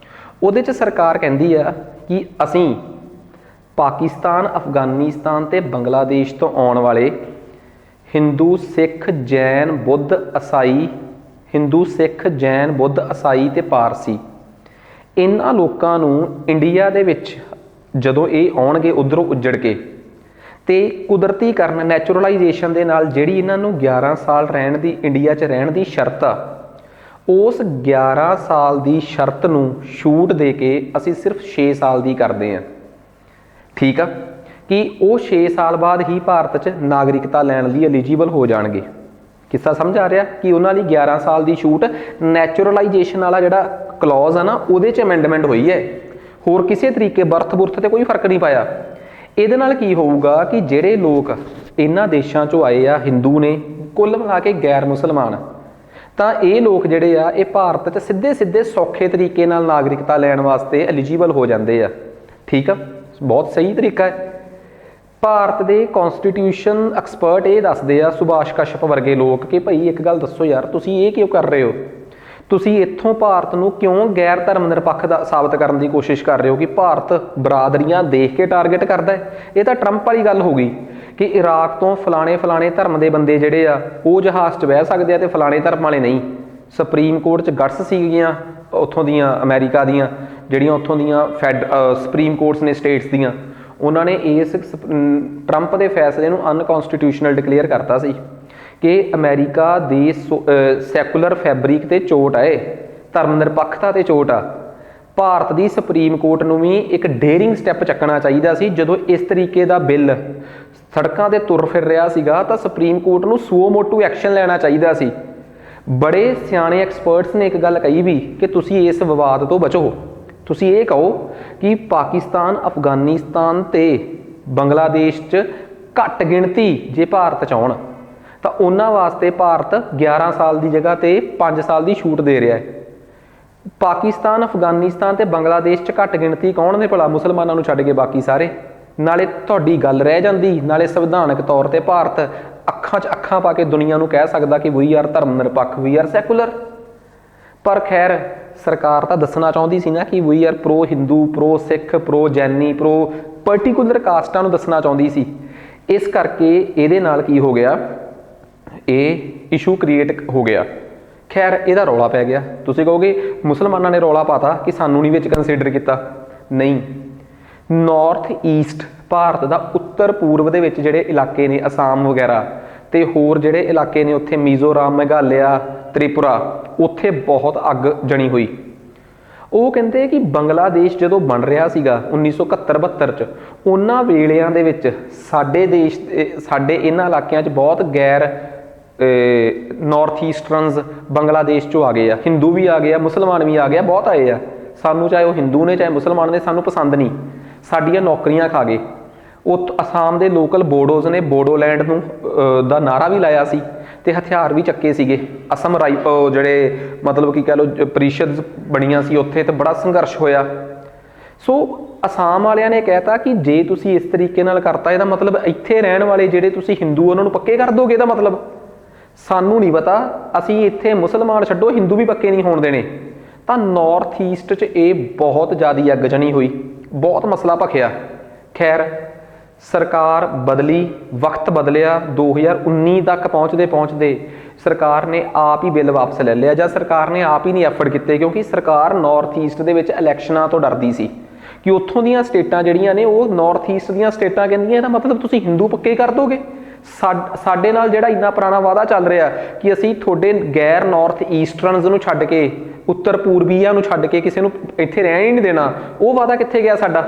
ਉਹਦੇ 'ਚ ਸਰਕਾਰ ਕਹਿੰਦੀ ਆ ਕਿ ਅਸੀਂ ਪਾਕਿਸਤਾਨ, ਅਫਗਾਨਿਸਤਾਨ ਤੇ ਬੰਗਲਾਦੇਸ਼ ਤੋਂ ਆਉਣ ਵਾਲੇ ਹਿੰਦੂ, ਸਿੱਖ, ਜੈਨ, ਬੁੱਧ, ਈਸਾਈ ਤੇ ਪਾਰਸੀ, ਇਹਨਾਂ ਲੋਕਾਂ ਨੂੰ ਇੰਡੀਆ ਦੇ ਵਿੱਚ ਜਦੋਂ ਇਹ ਆਉਣਗੇ ਉੱਧਰੋਂ ਉੱਜੜ ਕੇ, ਤੇ ਕੁਦਰਤੀਕਰਨ ਨੈਚੁਰਲਾਈਜੇਸ਼ਨ ਦੇ ਨਾਲ ਜਿਹੜੀ ਇਹਨਾਂ ਨੂੰ 11 ਸਾਲ ਰਹਿਣ ਦੀ, ਇੰਡੀਆ 'ਚ ਰਹਿਣ ਦੀ ਸ਼ਰਤ ਆ, ਉਸ 11 ਸਾਲ ਦੀ ਸ਼ਰਤ ਨੂੰ ਛੂਟ ਦੇ ਕੇ ਅਸੀਂ ਸਿਰਫ 6 ਸਾਲ ਦੀ ਕਰਦੇ ਹਾਂ। ਠੀਕ ਆ, ਕਿ ਉਹ 6 ਸਾਲ ਬਾਅਦ ਹੀ ਭਾਰਤ 'ਚ ਨਾਗਰਿਕਤਾ ਲੈਣ ਲਈ ਐਲੀਜੀਬਲ ਹੋ ਜਾਣਗੇ। ਕਿੱਸਾ ਸਮਝ ਆ ਰਿਹਾ ਕਿ ਉਹਨਾਂ ਲਈ 11 ਸਾਲ ਦੀ ਛੂਟ ਨੈਚੁਰਲਾਈਜੇਸ਼ਨ ਵਾਲਾ ਜਿਹੜਾ ਕਲੌਜ਼ ਆ ਨਾ, ਉਹਦੇ 'ਚ ਅਮੈਂਡਮੈਂਟ ਹੋਈ ਹੈ। ਹੋਰ ਕਿਸੇ ਤਰੀਕੇ ਬਰਥ ਤੇ ਕੋਈ ਫਰਕ ਨਹੀਂ ਪਾਇਆ। ਇਹਦੇ ਨਾਲ ਕੀ ਹੋਊਗਾ ਕਿ ਜਿਹੜੇ ਲੋਕ ਇਹਨਾਂ ਦੇਸ਼ਾਂ 'ਚੋਂ ਆਏ ਆ, ਹਿੰਦੂ ਨੇ, ਕੁੱਲ ਮਿਲਾ ਕੇ ਗੈਰ ਮੁਸਲਮਾਨ, ਤਾਂ ਇਹ ਲੋਕ ਜਿਹੜੇ ਆ ਇਹ ਭਾਰਤ 'ਚ ਸਿੱਧੇ ਸੌਖੇ ਤਰੀਕੇ ਨਾਲ ਨਾਗਰਿਕਤਾ ਲੈਣ ਵਾਸਤੇ ਐਲੀਜੀਬਲ ਹੋ ਜਾਂਦੇ ਆ। ਠੀਕ ਆ, ਬਹੁਤ ਸਹੀ ਤਰੀਕਾ ਹੈ। ਭਾਰਤ ਦੇ ਕੌਨਸਟੀਟਿਊਸ਼ਨ ਐਕਸਪਰਟ ਇਹ ਦੱਸਦੇ ਆ, ਸੁਭਾਸ਼ ਕਸ਼ਪ ਵਰਗੇ ਲੋਕ, ਕਿ ਭਾਈ ਇੱਕ ਗੱਲ ਦੱਸੋ ਯਾਰ, ਤੁਸੀਂ ਇਹ ਕਿਉਂ ਕਰ ਰਹੇ ਹੋ? ਤੁਸੀਂ ਇੱਥੋਂ ਭਾਰਤ ਨੂੰ ਕਿਉਂ ਗੈਰ ਧਰਮ ਨਿਰਪੱਖ ਦਾ ਸਾਬਤ ਕਰਨ ਦੀ ਕੋਸ਼ਿਸ਼ ਕਰ ਰਹੇ ਹੋ ਕਿ ਭਾਰਤ ਬਰਾਦਰੀਆਂ ਦੇਖ ਕੇ ਟਾਰਗੇਟ ਕਰਦਾ ਹੈ? ਇਹ ਤਾਂ ਟਰੰਪ ਵਾਲੀ ਗੱਲ ਹੋ ਗਈ ਕਿ ਇਰਾਕ ਤੋਂ ਫਲਾਣੇ ਧਰਮ ਦੇ ਬੰਦੇ ਜਿਹੜੇ ਆ ਉਹ ਜਹਾਜ਼ 'ਚ ਬਹਿ ਸਕਦੇ ਆ ਤੇ ਫਲਾਣੇ ਧਰਮ ਵਾਲੇ ਨਹੀਂ। ਸੁਪਰੀਮ ਕੋਰਟ 'ਚ ਗਟਸ ਸੀਗੀਆਂ ਉੱਥੋਂ ਦੀਆਂ, ਅਮਰੀਕਾ ਦੀਆਂ, ਜਿਹੜੀਆਂ ਉੱਥੋਂ ਦੀਆਂ ਸੁਪਰੀਮ ਕੋਰਟਸ ਨੇ ਸਟੇਟਸ ਦੀਆਂ, ਉਹਨਾਂ ਨੇ ਇਸ ਟਰੰਪ ਦੇ ਫੈਸਲੇ ਨੂੰ ਅਨਕੌਂਸਟੀਟਿਊਸ਼ਨਲ ਡਿਕਲੇਅਰ ਕਰਤਾ ਸੀ ਕਿ ਅਮਰੀਕਾ ਦੀ ਸੈਕੂਲਰ ਫੈਬਰਿਕ 'ਤੇ ਚੋਟ ਆਏ, ਧਰਮ ਨਿਰਪੱਖਤਾ 'ਤੇ ਚੋਟ ਆ, ਭਾਰਤ ਦੀ ਸੁਪਰੀਮ ਕੋਰਟ ਨੂੰ ਵੀ ਇੱਕ ਡੇਅਰਿੰਗ ਸਟੈਪ ਚੱਕਣਾ ਚਾਹੀਦਾ ਸੀ। ਜਦੋਂ ਇਸ ਤਰੀਕੇ ਦਾ ਬਿੱਲ ਸੜਕਾਂ ਤੇ ਤੁਰ ਫਿਰ ਰਿਹਾ ਸੀਗਾ ਤਾਂ ਸੁਪਰੀਮ ਕੋਰਟ ਨੂੰ ਸੂਓ ਮੋਟੂ ਐਕਸ਼ਨ ਲੈਣਾ ਚਾਹੀਦਾ ਸੀ। ਬੜੇ ਸਿਆਣੇ ਐਕਸਪਰਟਸ ਨੇ ਇੱਕ ਗੱਲ ਕਹੀ ਵੀ ਕਿ ਤੁਸੀਂ ਇਸ ਵਿਵਾਦ ਤੋਂ ਬਚੋ। ਤੁਸੀਂ ਇਹ ਕਹੋ ਕਿ ਪਾਕਿਸਤਾਨ, ਅਫਗਾਨਿਸਤਾਨ ਤੇ ਬੰਗਲਾਦੇਸ਼ 'ਚ ਘੱਟ ਗਿਣਤੀ ਜੇ ਭਾਰਤ 'ਚ ਆਉਣ ਤਾਂ ਉਹਨਾਂ ਵਾਸਤੇ ਭਾਰਤ 11 ਸਾਲ ਦੀ ਜਗ੍ਹਾ ਤੇ 5 ਸਾਲ ਦੀ ਛੂਟ ਦੇ ਰਿਹਾ ਹੈ। ਪਾਕਿਸਤਾਨ, ਅਫਗਾਨਿਸਤਾਨ ਤੇ ਬੰਗਲਾਦੇਸ਼ 'ਚ ਘੱਟ ਗਿਣਤੀ ਕੌਣ ਨੇ ਭਲਾ? ਮੁਸਲਮਾਨਾਂ ਨੂੰ ਛੱਡ ਕੇ ਬਾਕੀ ਸਾਰੇ। ਨਾਲੇ ਤੁਹਾਡੀ ਗੱਲ ਰਹਿ ਜਾਂਦੀ, ਨਾਲੇ ਸੰਵਿਧਾਨਕ ਤੌਰ ਤੇ ਭਾਰਤ ਅੱਖਾਂ 'ਚ ਅੱਖਾਂ ਪਾ ਕੇ ਦੁਨੀਆ ਨੂੰ ਕਹਿ ਸਕਦਾ ਕਿ ਵੀ ਆਰ ਧਰਮ ਨਿਰਪੱਖ, ਵੀ ਆਰ ਸੈਕੂਲਰ। ਪਰ ਖੈਰ ਸਰਕਾਰ ਤਾਂ ਦੱਸਣਾ ਚਾਹੁੰਦੀ ਸੀ ਨਾ ਕਿ we are pro Hindu, pro Sikh, pro Jaini, pro particular ਕਾਸਟਾਂ ਨੂੰ ਦੱਸਣਾ ਚਾਹੁੰਦੀ ਸੀ। ਇਸ ਕਰਕੇ ਇਹਦੇ ਨਾਲ ਕੀ ਹੋ ਗਿਆ, ਇਹ ਇਸ਼ੂ ਕ੍ਰੀਏਟ ਹੋ ਗਿਆ। ਖੈਰ ਇਹਦਾ ਰੌਲਾ ਪੈ ਗਿਆ। ਤੁਸੀਂ ਕਹੋਗੇ ਮੁਸਲਮਾਨਾਂ ਨੇ ਰੌਲਾ ਪਾਤਾ ਕਿ ਸਾਨੂੰ ਨਹੀਂ ਵਿੱਚ ਕੰਸੀਡਰ ਕੀਤਾ। ਨਹੀਂ, ਨਾਰਥ ਈਸਟ ਭਾਰਤ ਦਾ ਉੱਤਰ ਪੂਰਬ ਦੇ ਵਿੱਚ ਜਿਹੜੇ ਇਲਾਕੇ ਨੇ, ਅਸਾਮ ਵਗੈਰਾ ਤੇ ਹੋਰ ਜਿਹੜੇ ਇਲਾਕੇ ਨੇ ਉੱਥੇ ਮੀਜ਼ੋਰਾਮ, ਮੇਘਾਲਿਆ, ਤ੍ਰਿਪੁਰਾ, ਉੱਥੇ ਬਹੁਤ ਅੱਗ ਜਣੀ ਹੋਈ। ਉਹ ਕਹਿੰਦੇ ਕਿ ਬੰਗਲਾਦੇਸ਼ ਜਦੋਂ ਬਣ ਰਿਹਾ ਸੀਗਾ 1971-72 'ਚ, ਉਹਨਾਂ ਵੇਲਿਆਂ ਦੇ ਵਿੱਚ ਸਾਡੇ ਦੇਸ਼, ਸਾਡੇ ਇਹਨਾਂ ਇਲਾਕਿਆਂ 'ਚ ਬਹੁਤ ਗੈਰ ਨਾਰਥ ਈਸਟਰਨਸ ਬੰਗਲਾਦੇਸ਼ 'ਚੋਂ ਆ ਗਏ ਆ। ਹਿੰਦੂ ਵੀ ਆ ਗਏ ਆ, ਮੁਸਲਮਾਨ ਵੀ ਆ ਗਏ ਆ, ਬਹੁਤ ਆਏ ਆ। ਸਾਨੂੰ ਚਾਹੇ ਉਹ ਹਿੰਦੂ ਨੇ ਚਾਹੇ ਮੁਸਲਮਾਨ ਨੇ, ਸਾਨੂੰ ਪਸੰਦ ਨਹੀਂ। ਸਾਡੀਆਂ ਨੌਕਰੀਆਂ ਖਾ ਗਏ। ਉਹ ਅਸਾਮ ਦੇ ਲੋਕਲ ਬੋਡੋਜ਼ ਨੇ ਬੋਡੋਲੈਂਡ ਨੂੰ ਦਾ ਨਾਰਾ ਵੀ ਲਾਇਆ ਸੀ ਤੇ ਹਥਿਆਰ ਵੀ ਚੱਕੇ ਸੀਗੇ। ਅਸਮ ਜਿਹੜੇ ਮਤਲਬ ਕੀ ਕਹਿ ਲਓ ਪ੍ਰੀਸ਼ਦ ਬਣੀਆਂ ਸੀ ਉੱਥੇ, ਤੇ ਬੜਾ ਸੰਘਰਸ਼ ਹੋਇਆ। ਸੋ ਅਸਾਮ ਵਾਲਿਆਂ ਨੇ ਕਹਿਤਾ ਕਿ ਜੇ ਤੁਸੀਂ ਇਸ ਤਰੀਕੇ ਨਾਲ ਕਰਤਾ, ਇਹਦਾ ਮਤਲਬ ਇੱਥੇ ਰਹਿਣ ਵਾਲੇ ਜਿਹੜੇ ਤੁਸੀਂ ਹਿੰਦੂ ਉਹਨਾਂ ਨੂੰ ਪੱਕੇ ਕਰ ਦੋਗੇ। ਇਹਦਾ ਮਤਲਬ ਸਾਨੂੰ ਨਹੀਂ ਪਤਾ, ਅਸੀਂ ਇੱਥੇ ਮੁਸਲਮਾਨ ਛੱਡੋ ਹਿੰਦੂ ਵੀ ਪੱਕੇ ਨਹੀਂ ਹੋਣ ਦੇਣੇ। ਤਾਂ ਨਾਰਥ ਈਸਟ 'ਚ ਇਹ ਬਹੁਤ ਜ਼ਿਆਦਾ ਅੱਗ ਜਣੀ ਹੋਈ, ਬਹੁਤ ਮਸਲਾ ਭਖਿਆ। ਖੈਰ ਸਰਕਾਰ ਬਦਲੀ, ਵਕਤ ਬਦਲਿਆ। 2019 ਤੱਕ ਪਹੁੰਚਦੇ ਸਰਕਾਰ ਨੇ ਆਪ ਹੀ ਬਿੱਲ ਵਾਪਸ ਲੈ ਲਿਆ, ਜਾਂ ਸਰਕਾਰ ਨੇ ਆਪ ਹੀ ਨਹੀਂ ਐਫਰਟ ਕੀਤੇ, ਕਿਉਂਕਿ ਸਰਕਾਰ ਨਾਰਥ ਈਸਟ ਦੇ ਵਿੱਚ ਇਲੈਕਸ਼ਨਾਂ ਤੋਂ ਡਰਦੀ ਸੀ ਕਿ ਉੱਥੋਂ ਦੀਆਂ ਸਟੇਟਾਂ ਜਿਹੜੀਆਂ ਨੇ ਉਹ ਨਾਰਥ ਈਸਟ ਦੀਆਂ ਸਟੇਟਾਂ ਕਹਿੰਦੀਆਂ ਇਹਦਾ ਮਤਲਬ ਤੁਸੀਂ ਹਿੰਦੂ ਪੱਕੇ ਕਰ ਦੋਗੇ। ਸਾਡੇ ਨਾਲ ਜਿਹੜਾ ਇੰਨਾ ਪੁਰਾਣਾ ਵਾਅਦਾ ਚੱਲ ਰਿਹਾ ਕਿ ਅਸੀਂ ਤੁਹਾਡੇ ਗੈਰ ਨਾਰਥ ਈਸਟਰਨਸ ਨੂੰ ਛੱਡ ਕੇ, ਉੱਤਰ ਪੂਰਬੀਆਂ ਨੂੰ ਛੱਡ ਕੇ ਕਿਸੇ ਨੂੰ ਇੱਥੇ ਰਹਿਣ ਹੀ ਨਹੀਂ ਦੇਣਾ, ਉਹ ਵਾਅਦਾ ਕਿੱਥੇ ਗਿਆ ਸਾਡਾ?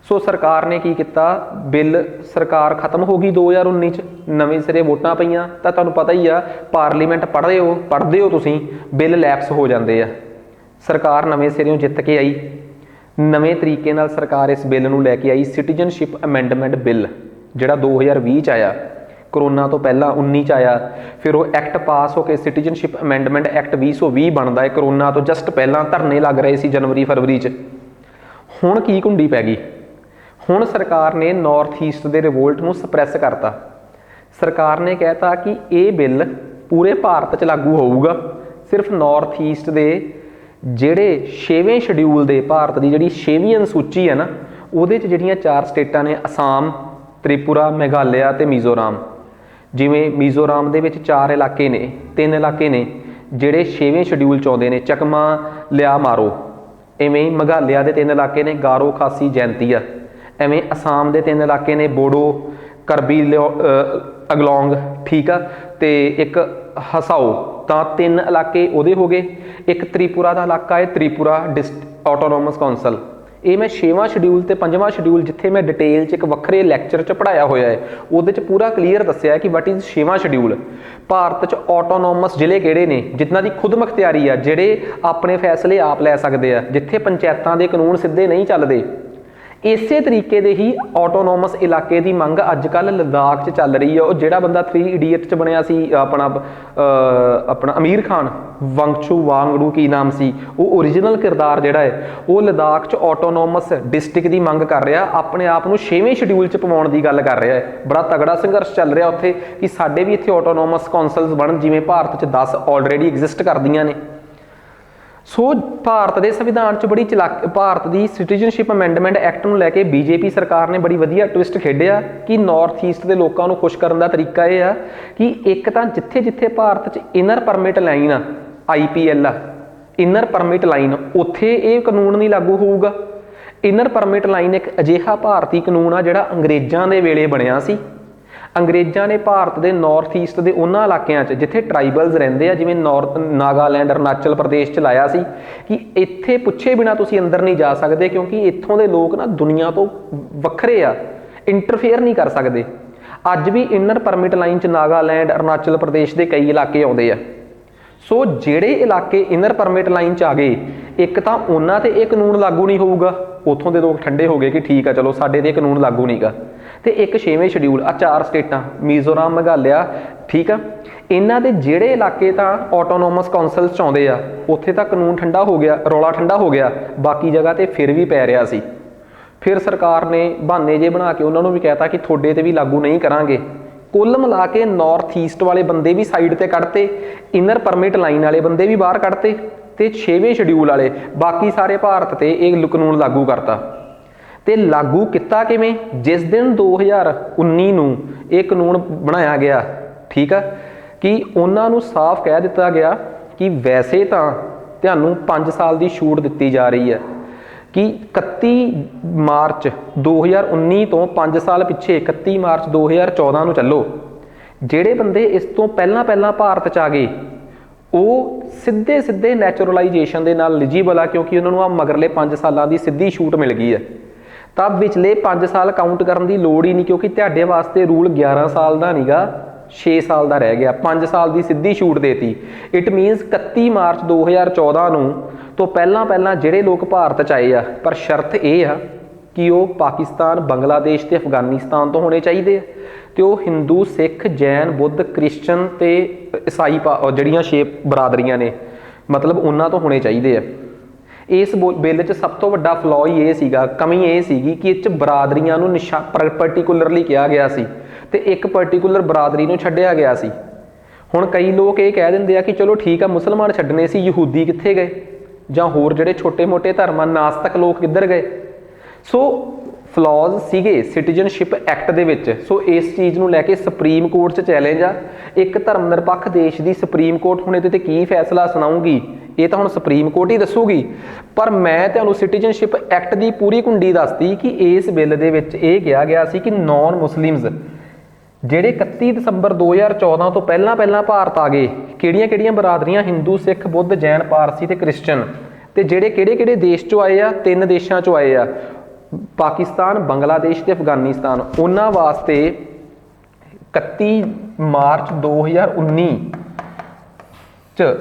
ਸੋ ਸਰਕਾਰ ਨੇ ਕੀ ਕੀਤਾ, ਬਿੱਲ ਸਰਕਾਰ ਖਤਮ ਹੋ ਗਈ 2019 'ਚ, ਨਵੇਂ ਸਿਰੇ ਵੋਟਾਂ ਪਈਆਂ। ਤਾਂ ਤੁਹਾਨੂੰ ਪਤਾ ਹੀ ਆ, ਪਾਰਲੀਮੈਂਟ ਪੜ੍ਹਦੇ ਹੋ ਤੁਸੀਂ, ਬਿੱਲ ਲੈਪਸ ਹੋ ਜਾਂਦੇ ਆ। ਸਰਕਾਰ ਨਵੇਂ ਸਿਰਿਓਂ ਜਿੱਤ ਕੇ ਆਈ, ਨਵੇਂ ਤਰੀਕੇ ਨਾਲ ਸਰਕਾਰ ਇਸ ਬਿੱਲ ਨੂੰ ਲੈ ਕੇ ਆਈ, ਸਿਟੀਜ਼ਨਸ਼ਿਪ ਅਮੈਂਡਮੈਂਟ ਬਿੱਲ, ਜਿਹੜਾ 2020 'ਚ ਆਇਆ, ਕਰੋਨਾ ਤੋਂ ਪਹਿਲਾਂ 19 'ਚ ਆਇਆ। ਫਿਰ ਉਹ ਐਕਟ ਪਾਸ ਹੋ ਕੇ ਸਿਟੀਜ਼ਨਸ਼ਿਪ ਅਮੈਂਡਮੈਂਟ ਐਕਟ 2020 ਬਣਦਾ ਹੈ। ਕਰੋਨਾ ਤੋਂ ਜਸਟ ਪਹਿਲਾਂ ਧਰਨੇ ਲੱਗ ਰਹੇ ਸੀ ਜਨਵਰੀ-ਫਰਵਰੀ 'ਚ। ਹੁਣ ਕੀ ਘੁੰਡੀ ਪੈ ਗਈ? ਹੁਣ ਸਰਕਾਰ ਨੇ ਨਾਰਥ ਈਸਟ ਦੇ ਰਿਵੋਲਟ ਨੂੰ ਸਪਰੈਸ ਕਰਤਾ। ਸਰਕਾਰ ਨੇ ਕਹਿਤਾ ਕਿ ਇਹ ਬਿੱਲ ਪੂਰੇ ਭਾਰਤ 'ਚ ਲਾਗੂ ਹੋਊਗਾ, ਸਿਰਫ ਨਾਰਥ ਈਸਟ ਦੇ ਜਿਹੜੇ 6ਵੇਂ ਸ਼ਡਿਊਲ ਦੇ, ਭਾਰਤ ਦੀ ਜਿਹੜੀ 6ਵੀਂ ਅਨੁਸੂਚੀ ਹੈ ਨਾ, ਉਹਦੇ 'ਚ ਜਿਹੜੀਆਂ 4 ਸਟੇਟਾਂ ਨੇ, ਅਸਾਮ, ਤ੍ਰਿਪੁਰਾ, ਮੇਘਾਲਿਆ ਤੇ ਮੀਜ਼ੋਰਾਮ। ਜਿਵੇਂ ਮੀਜ਼ੋਰਾਮ ਦੇ ਵਿੱਚ 4 ਇਲਾਕੇ ਨੇ, 3 ਇਲਾਕੇ ਨੇ ਜਿਹੜੇ 6ਵੇਂ ਸ਼ਡਿਊਲ 'ਚ ਆਉਂਦੇ ਨੇ, ਚਕਮਾ, ਲਿਆ, ਮਾਰੋ। ਇਵੇਂ ਮੇਘਾਲਿਆ ਦੇ 3 ਇਲਾਕੇ ਨੇ, ਗਾਰੋ, ਖਾਸੀ, ਜੈਂਤੀਆ। ਐਵੇਂ ਅਸਾਮ ਦੇ 3 ਇਲਾਕੇ ਨੇ, ਬੋਡੋ, ਕਰਬੀ ਅਗਲੋਂਗ, ਠੀਕ ਆ, ਤੇ ਇੱਕ ਹਸਾਓ। ਤਾਂ 3 ਇਲਾਕੇ ਉਹਦੇ ਹੋ ਗਏ। ਇੱਕ ਤ੍ਰਿਪੁਰਾ ਦਾ ਇਲਾਕਾ ਹੈ, ਤ੍ਰਿਪੁਰਾ ਆਟੋਨੋਮਸ ਕਾਉਂਸਲ। ਇਹ ਮੈਂ 6ਵਾਂ ਸ਼ਡਿਊਲ ਤੇ 5ਵਾਂ ਸ਼ਡਿਊਲ, ਜਿੱਥੇ ਮੈਂ ਡਿਟੇਲ 'ਚ ਇੱਕ ਵੱਖਰੇ ਲੈਕਚਰ 'ਚ ਪੜ੍ਹਾਇਆ ਹੋਇਆ ਹੈ, ਉਹਦੇ 'ਚ ਪੂਰਾ ਕਲੀਅਰ ਦੱਸਿਆ ਕਿ ਵਟ ਇਜ਼ 6ਵਾਂ ਸ਼ਡਿਊਲ। ਭਾਰਤ 'ਚ ਆਟੋਨੋਮਸ ਜ਼ਿਲ੍ਹੇ ਕਿਹੜੇ ਨੇ, ਜਿਨ੍ਹਾਂ ਦੀ ਖੁਦ ਮੁਖਤਿਆਰੀ ਆ, ਜਿਹੜੇ ਆਪਣੇ ਫੈਸਲੇ ਆਪ ਲੈ ਸਕਦੇ ਆ, ਜਿੱਥੇ ਪੰਚਾਇਤਾਂ ਦੇ ਕਾਨੂੰਨ ਸਿੱਧੇ ਨਹੀਂ ਚੱਲਦੇ। ਇਸੇ ਤਰੀਕੇ ਦੇ ਹੀ ਆਟੋਨੋਮਸ ਇਲਾਕੇ ਦੀ ਮੰਗ ਅੱਜ ਕੱਲ੍ਹ ਲਦਾਖ 'ਚ ਚੱਲ ਰਹੀ ਹੈ। ਉਹ ਜਿਹੜਾ ਬੰਦਾ 3 ਇਡੀਅਟ 'ਚ ਬਣਿਆ ਸੀ, ਆਪਣਾ ਅਮੀਰ ਖਾਨ, ਵੰਗਚੂ ਵਾਂਗੜੂ ਕੀ ਨਾਮ ਸੀ, ਉਹ ਓਰੀਜਨਲ ਕਿਰਦਾਰ ਜਿਹੜਾ ਹੈ, ਉਹ ਲਦਾਖ 'ਚ ਆਟੋਨੋਮਸ ਡਿਸਟ੍ਰਿਕਟ ਦੀ ਮੰਗ ਕਰ ਰਿਹਾ, ਆਪਣੇ ਆਪ ਨੂੰ 6ਵੇਂ ਸ਼ਡਿਊਲ 'ਚ ਪਵਾਉਣ ਦੀ ਗੱਲ ਕਰ ਰਿਹਾ ਹੈ। ਬੜਾ ਤਗੜਾ ਸੰਘਰਸ਼ ਚੱਲ ਰਿਹਾ ਉੱਥੇ ਕਿ ਸਾਡੇ ਵੀ ਇੱਥੇ ਆਟੋਨੋਮਸ ਕਾਉਂਸਲਸ ਬਣਨ, ਜਿਵੇਂ ਭਾਰਤ 'ਚ 10 ਆਲਰੇਡੀ ਐਗਜ਼ਿਸਟ ਕਰਦੀਆਂ ਨੇ। ਸੋ ਭਾਰਤ ਦੇ ਸੰਵਿਧਾਨ 'ਚ ਬੜੀ ਭਾਰਤ ਦੀ ਸਿਟੀਜ਼ਨਸ਼ਿਪ ਅਮੈਂਡਮੈਂਟ ਐਕਟ ਨੂੰ ਲੈ ਕੇ ਬੀਜੇਪੀ ਸਰਕਾਰ ਨੇ ਬੜੀ ਵਧੀਆ ਟਵਿਸਟ ਖੇਡਿਆ ਕਿ ਨਾਰਥ ਈਸਟ ਦੇ ਲੋਕਾਂ ਨੂੰ ਖੁਸ਼ ਕਰਨ ਦਾ ਤਰੀਕਾ ਇਹ ਆ ਕਿ ਇੱਕ ਤਾਂ ਜਿੱਥੇ ਭਾਰਤ 'ਚ ਇਨਰ ਪਰਮਿਟ ਲਾਈਨ ਆ, IPL ਆ, ਇਨਰ ਪਰਮਿਟ ਲਾਈਨ, ਉੱਥੇ ਇਹ ਕਾਨੂੰਨ ਨਹੀਂ ਲਾਗੂ ਹੋਊਗਾ। ਇਨਰ ਪਰਮਿਟ ਲਾਈਨ ਇੱਕ ਅਜਿਹਾ ਭਾਰਤੀ ਕਾਨੂੰਨ ਆ ਜਿਹੜਾ ਅੰਗਰੇਜ਼ਾਂ ਦੇ ਵੇਲੇ ਬਣਿਆ ਸੀ। ਅੰਗਰੇਜ਼ਾਂ ਨੇ ਭਾਰਤ ਦੇ ਨਾਰਥ ਈਸਟ ਦੇ ਉਹਨਾਂ ਇਲਾਕਿਆਂ 'ਚ ਜਿੱਥੇ ਟਰਾਈਬਲਸ ਰਹਿੰਦੇ ਆ, ਜਿਵੇਂ ਨਾਗਾਲੈਂਡ, ਅਰੁਣਾਚਲ ਪ੍ਰਦੇਸ਼ 'ਚ ਲਾਇਆ ਸੀ ਕਿ ਇੱਥੇ ਪੁੱਛੇ ਬਿਨਾਂ ਤੁਸੀਂ ਅੰਦਰ ਨਹੀਂ ਜਾ ਸਕਦੇ, ਕਿਉਂਕਿ ਇੱਥੋਂ ਦੇ ਲੋਕ ਨਾ ਦੁਨੀਆ ਤੋਂ ਵੱਖਰੇ ਆ, ਇੰਟਰਫੇਅਰ ਨਹੀਂ ਕਰ ਸਕਦੇ। ਅੱਜ ਵੀ ਇਨਰ ਪਰਮਿਟ ਲਾਈਨ 'ਚ ਨਾਗਾਲੈਂਡ, ਅਰੁਣਾਚਲ ਪ੍ਰਦੇਸ਼ ਦੇ ਕਈ ਇਲਾਕੇ ਆਉਂਦੇ ਆ। ਸੋ ਜਿਹੜੇ ਇਲਾਕੇ ਇਨਰ ਪਰਮਿਟ ਲਾਈਨ 'ਚ ਆ ਗਏ, ਇੱਕ ਤਾਂ ਉਹਨਾਂ 'ਤੇ ਇਹ ਕਾਨੂੰਨ ਲਾਗੂ ਨਹੀਂ ਹੋਊਗਾ, ਉੱਥੋਂ ਦੇ ਲੋਕ ਠੰਡੇ ਹੋ ਗਏ ਕਿ ਠੀਕ ਆ ਚਲੋ ਸਾਡੇ 'ਤੇ ਕਾਨੂੰਨ ਲਾਗੂ ਨਹੀਂਗਾ। ਤੇ ਇੱਕ 6ਵੇਂ ਸ਼ਡਿਊਲ, ਆ 4 ਸਟੇਟਾਂ ਮਿਜ਼ੋਰਮ, ਮੇਘਾਲਿਆ, ਠੀਕ ਆ, ਇਹਨਾਂ ਦੇ ਜਿਹੜੇ ਇਲਾਕੇ ਤਾਂ ਆਟੋਨੋਮਸ ਕਾਉਂਸਲ 'ਚ ਆਉਂਦੇ ਆ, ਉੱਥੇ ਤਾਂ ਕਾਨੂੰਨ ਠੰਡਾ ਹੋ ਗਿਆ, ਰੌਲਾ ਠੰਡਾ ਹੋ ਗਿਆ, ਬਾਕੀ ਜਗ੍ਹਾ 'ਤੇ ਫਿਰ ਵੀ ਪੈ ਰਿਹਾ ਸੀ। ਫਿਰ ਸਰਕਾਰ ਨੇ ਬਹਾਨੇ ਜੇ ਬਣਾ ਕੇ ਉਹਨਾਂ ਨੂੰ ਵੀ ਕਹਿਤਾ ਕਿ ਤੁਹਾਡੇ 'ਤੇ ਵੀ ਲਾਗੂ ਨਹੀਂ ਕਰਾਂਗੇ। ਕੁੱਲ ਮਿਲਾ ਕੇ ਨਾਰਥ ਈਸਟ ਵਾਲੇ ਬੰਦੇ ਵੀ ਸਾਈਡ 'ਤੇ ਕੱਢਤੇ, ਇਨਰ ਪਰਮਿਟ ਲਾਈਨ ਵਾਲੇ ਬੰਦੇ ਵੀ ਬਾਹਰ ਕੱਢਤੇ, ਤੇ 6ਵੇਂ ਸ਼ਡਿਊਲ ਵਾਲੇ ਬਾਕੀ ਸਾਰੇ ਭਾਰਤ 'ਤੇ ਇਹ ਕਾਨੂੰਨ ਲਾਗੂ ਕਰਤਾ। ਤੇ ਲਾਗੂ ਕੀਤਾ ਕਿਵੇਂ? ਜਿਸ ਦਿਨ 2019 ਨੂੰ ਇਹ ਕਾਨੂੰਨ ਬਣਾਇਆ ਗਿਆ, ਠੀਕ ਆ, ਕਿ ਉਹਨਾਂ ਨੂੰ ਸਾਫ਼ ਕਹਿ ਦਿੱਤਾ ਗਿਆ ਕਿ ਵੈਸੇ ਤਾਂ ਤੁਹਾਨੂੰ 5 ਸਾਲ ਦੀ ਛੂਟ ਦਿੱਤੀ ਜਾ ਰਹੀ ਹੈ, ਕਿ 31 ਮਾਰਚ 2019 ਤੋਂ 5 ਸਾਲ ਪਿੱਛੇ 31 ਮਾਰਚ 2014 ਨੂੰ ਚੱਲੋ। ਜਿਹੜੇ ਬੰਦੇ ਇਸ ਤੋਂ ਪਹਿਲਾਂ ਭਾਰਤ 'ਚ ਆ ਗਏ ਉਹ ਸਿੱਧੇ ਨੈਚੁਰਲਾਈਜੇਸ਼ਨ ਦੇ ਨਾਲ ਐਲੀਜੀਬਲ ਆ, ਕਿਉਂਕਿ ਉਹਨਾਂ ਨੂੰ ਆ ਮਗਰਲੇ 5 ਸਾਲਾਂ ਦੀ ਸਿੱਧੀ ਛੂਟ ਮਿਲ ਗਈ ਹੈ। ਤਾਂ ਵਿਚਲੇ 5 ਸਾਲ ਕਾਊਂਟ ਕਰਨ ਦੀ ਲੋੜ ਹੀ ਨਹੀਂ, ਕਿਉਂਕਿ ਤੁਹਾਡੇ ਵਾਸਤੇ ਰੂਲ 11 ਸਾਲ ਦਾ ਨਹੀਂਗਾ, 6 ਸਾਲ ਦਾ ਰਹਿ ਗਿਆ। 5 ਸਾਲ ਦੀ ਸਿੱਧੀ ਛੂਟ ਦੇਤੀ। ਇਟ ਮੀਨਸ 31 ਮਾਰਚ 2014 ਨੂੰ ਤੋਂ ਪਹਿਲਾਂ ਜਿਹੜੇ ਲੋਕ ਭਾਰਤ 'ਚ ਆਏ ਆ, ਪਰ ਸ਼ਰਤ ਇਹ ਆ ਕਿ ਉਹ ਪਾਕਿਸਤਾਨ, ਬੰਗਲਾਦੇਸ਼ ਤੇ ਅਫਗਾਨਿਸਤਾਨ ਤੋਂ ਹੋਣੇ ਚਾਹੀਦੇ ਆ, ਤੇ ਉਹ ਹਿੰਦੂ, ਸਿੱਖ, ਜੈਨ, ਬੁੱਧ, ਕ੍ਰਿਸਚਨ ਤੇ ਈਸਾਈ ਜਿਹੜੀਆਂ 6 ਬਰਾਦਰੀਆਂ ਨੇ, ਮਤਲਬ ਉਹਨਾਂ ਤੋਂ ਹੋਣੇ ਚਾਹੀਦੇ ਆ। ਇਸ ਬਿੱਲ 'ਚ ਸਭ ਤੋਂ ਵੱਡਾ ਫਲॉ ਹੀ ਇਹ ਸੀਗਾ, ਕਮੀ ਇਹ ਸੀਗੀ ਕਿ ਇਹ 'ਚ ਬਰਾਦਰੀਆਂ ਨੂੰ ਪਰਟੀਕੂਲਰਲੀ ਕਿਹਾ ਗਿਆ ਸੀ ਤੇ ਇੱਕ ਪਰਟੀਕੂਲਰ ਬਰਾਦਰੀ ਨੂੰ ਛੱਡਿਆ ਗਿਆ ਸੀ। ਹੁਣ ਕਈ ਲੋਕ ਇਹ ਕਹਿ ਦਿੰਦੇ ਆ ਕਿ ਚਲੋ ਠੀਕ ਆ, ਮੁਸਲਮਾਨ ਛੱਡਣੇ ਸੀ, ਯਹੂਦੀ ਕਿੱਥੇ ਗਏ, ਜਾਂ ਹੋਰ ਜਿਹੜੇ ਛੋਟੇ-ਮੋਟੇ ਧਰਮਾਂ, ਨਾਸਤਕ ਲੋਕ ਕਿੱਧਰ ਗਏ। ਸੋ ਫਲॉज ਸੀਗੇ ਸਿਟੀਜ਼ਨਸ਼ਿਪ ਐਕਟ ਦੇ ਵਿੱਚ। ਸੋ ਇਸ ਚੀਜ਼ ਨੂੰ ਲੈ ਕੇ ਸੁਪਰੀਮ ਕੋਰਟ 'ਚ ਚੈਲੰਜ ਆ। ਇੱਕ ਧਰਮ ਨਿਰਪੱਖ ਦੇਸ਼ ਦੀ ਸੁਪਰੀਮ ਕੋਰਟ ਹੁਣ ਇਹਦੇ 'ਤੇ ਕੀ ਫੈਸਲਾ ਸੁਣਾਊਗੀ, ਇਹ ਤਾਂ ਹੁਣ ਸੁਪਰੀਮ ਕੋਰਟ ਹੀ ਦੱਸੂਗੀ। ਪਰ ਮੈਂ ਤੁਹਾਨੂੰ ਸਿਟੀਜ਼ਨਸ਼ਿਪ ਐਕਟ ਦੀ ਪੂਰੀ ਕੁੰਡੀ ਦੱਸਤੀ ਕਿ ਇਸ ਬਿੱਲ ਦੇ ਵਿੱਚ ਇਹ ਕਿਹਾ ਗਿਆ ਸੀ ਕਿ ਨੌਨ ਮੁਸਲਿਮਸ ਜਿਹੜੇ 31 ਦਸੰਬਰ 2014 ਤੋਂ ਪਹਿਲਾਂ ਭਾਰਤ ਆ ਗਏ, ਕਿਹੜੀਆਂ ਬਰਾਦਰੀਆਂ, ਹਿੰਦੂ, ਸਿੱਖ, ਬੁੱਧ, ਜੈਨ, ਪਾਰਸੀ ਤੇ ਕ੍ਰਿਸਚਨ, ਤੇ ਜਿਹੜੇ ਕਿਹੜੇ ਦੇਸ਼ 'ਚੋਂ ਆਏ ਆ, 3 ਦੇਸ਼ਾਂ 'ਚੋਂ ਆਏ ਆ, ਪਾਕਿਸਤਾਨ, ਬੰਗਲਾਦੇਸ਼ ਤੇ ਅਫਗਾਨਿਸਤਾਨ, ਉਹਨਾਂ ਵਾਸਤੇ 31 ਮਾਰਚ 2019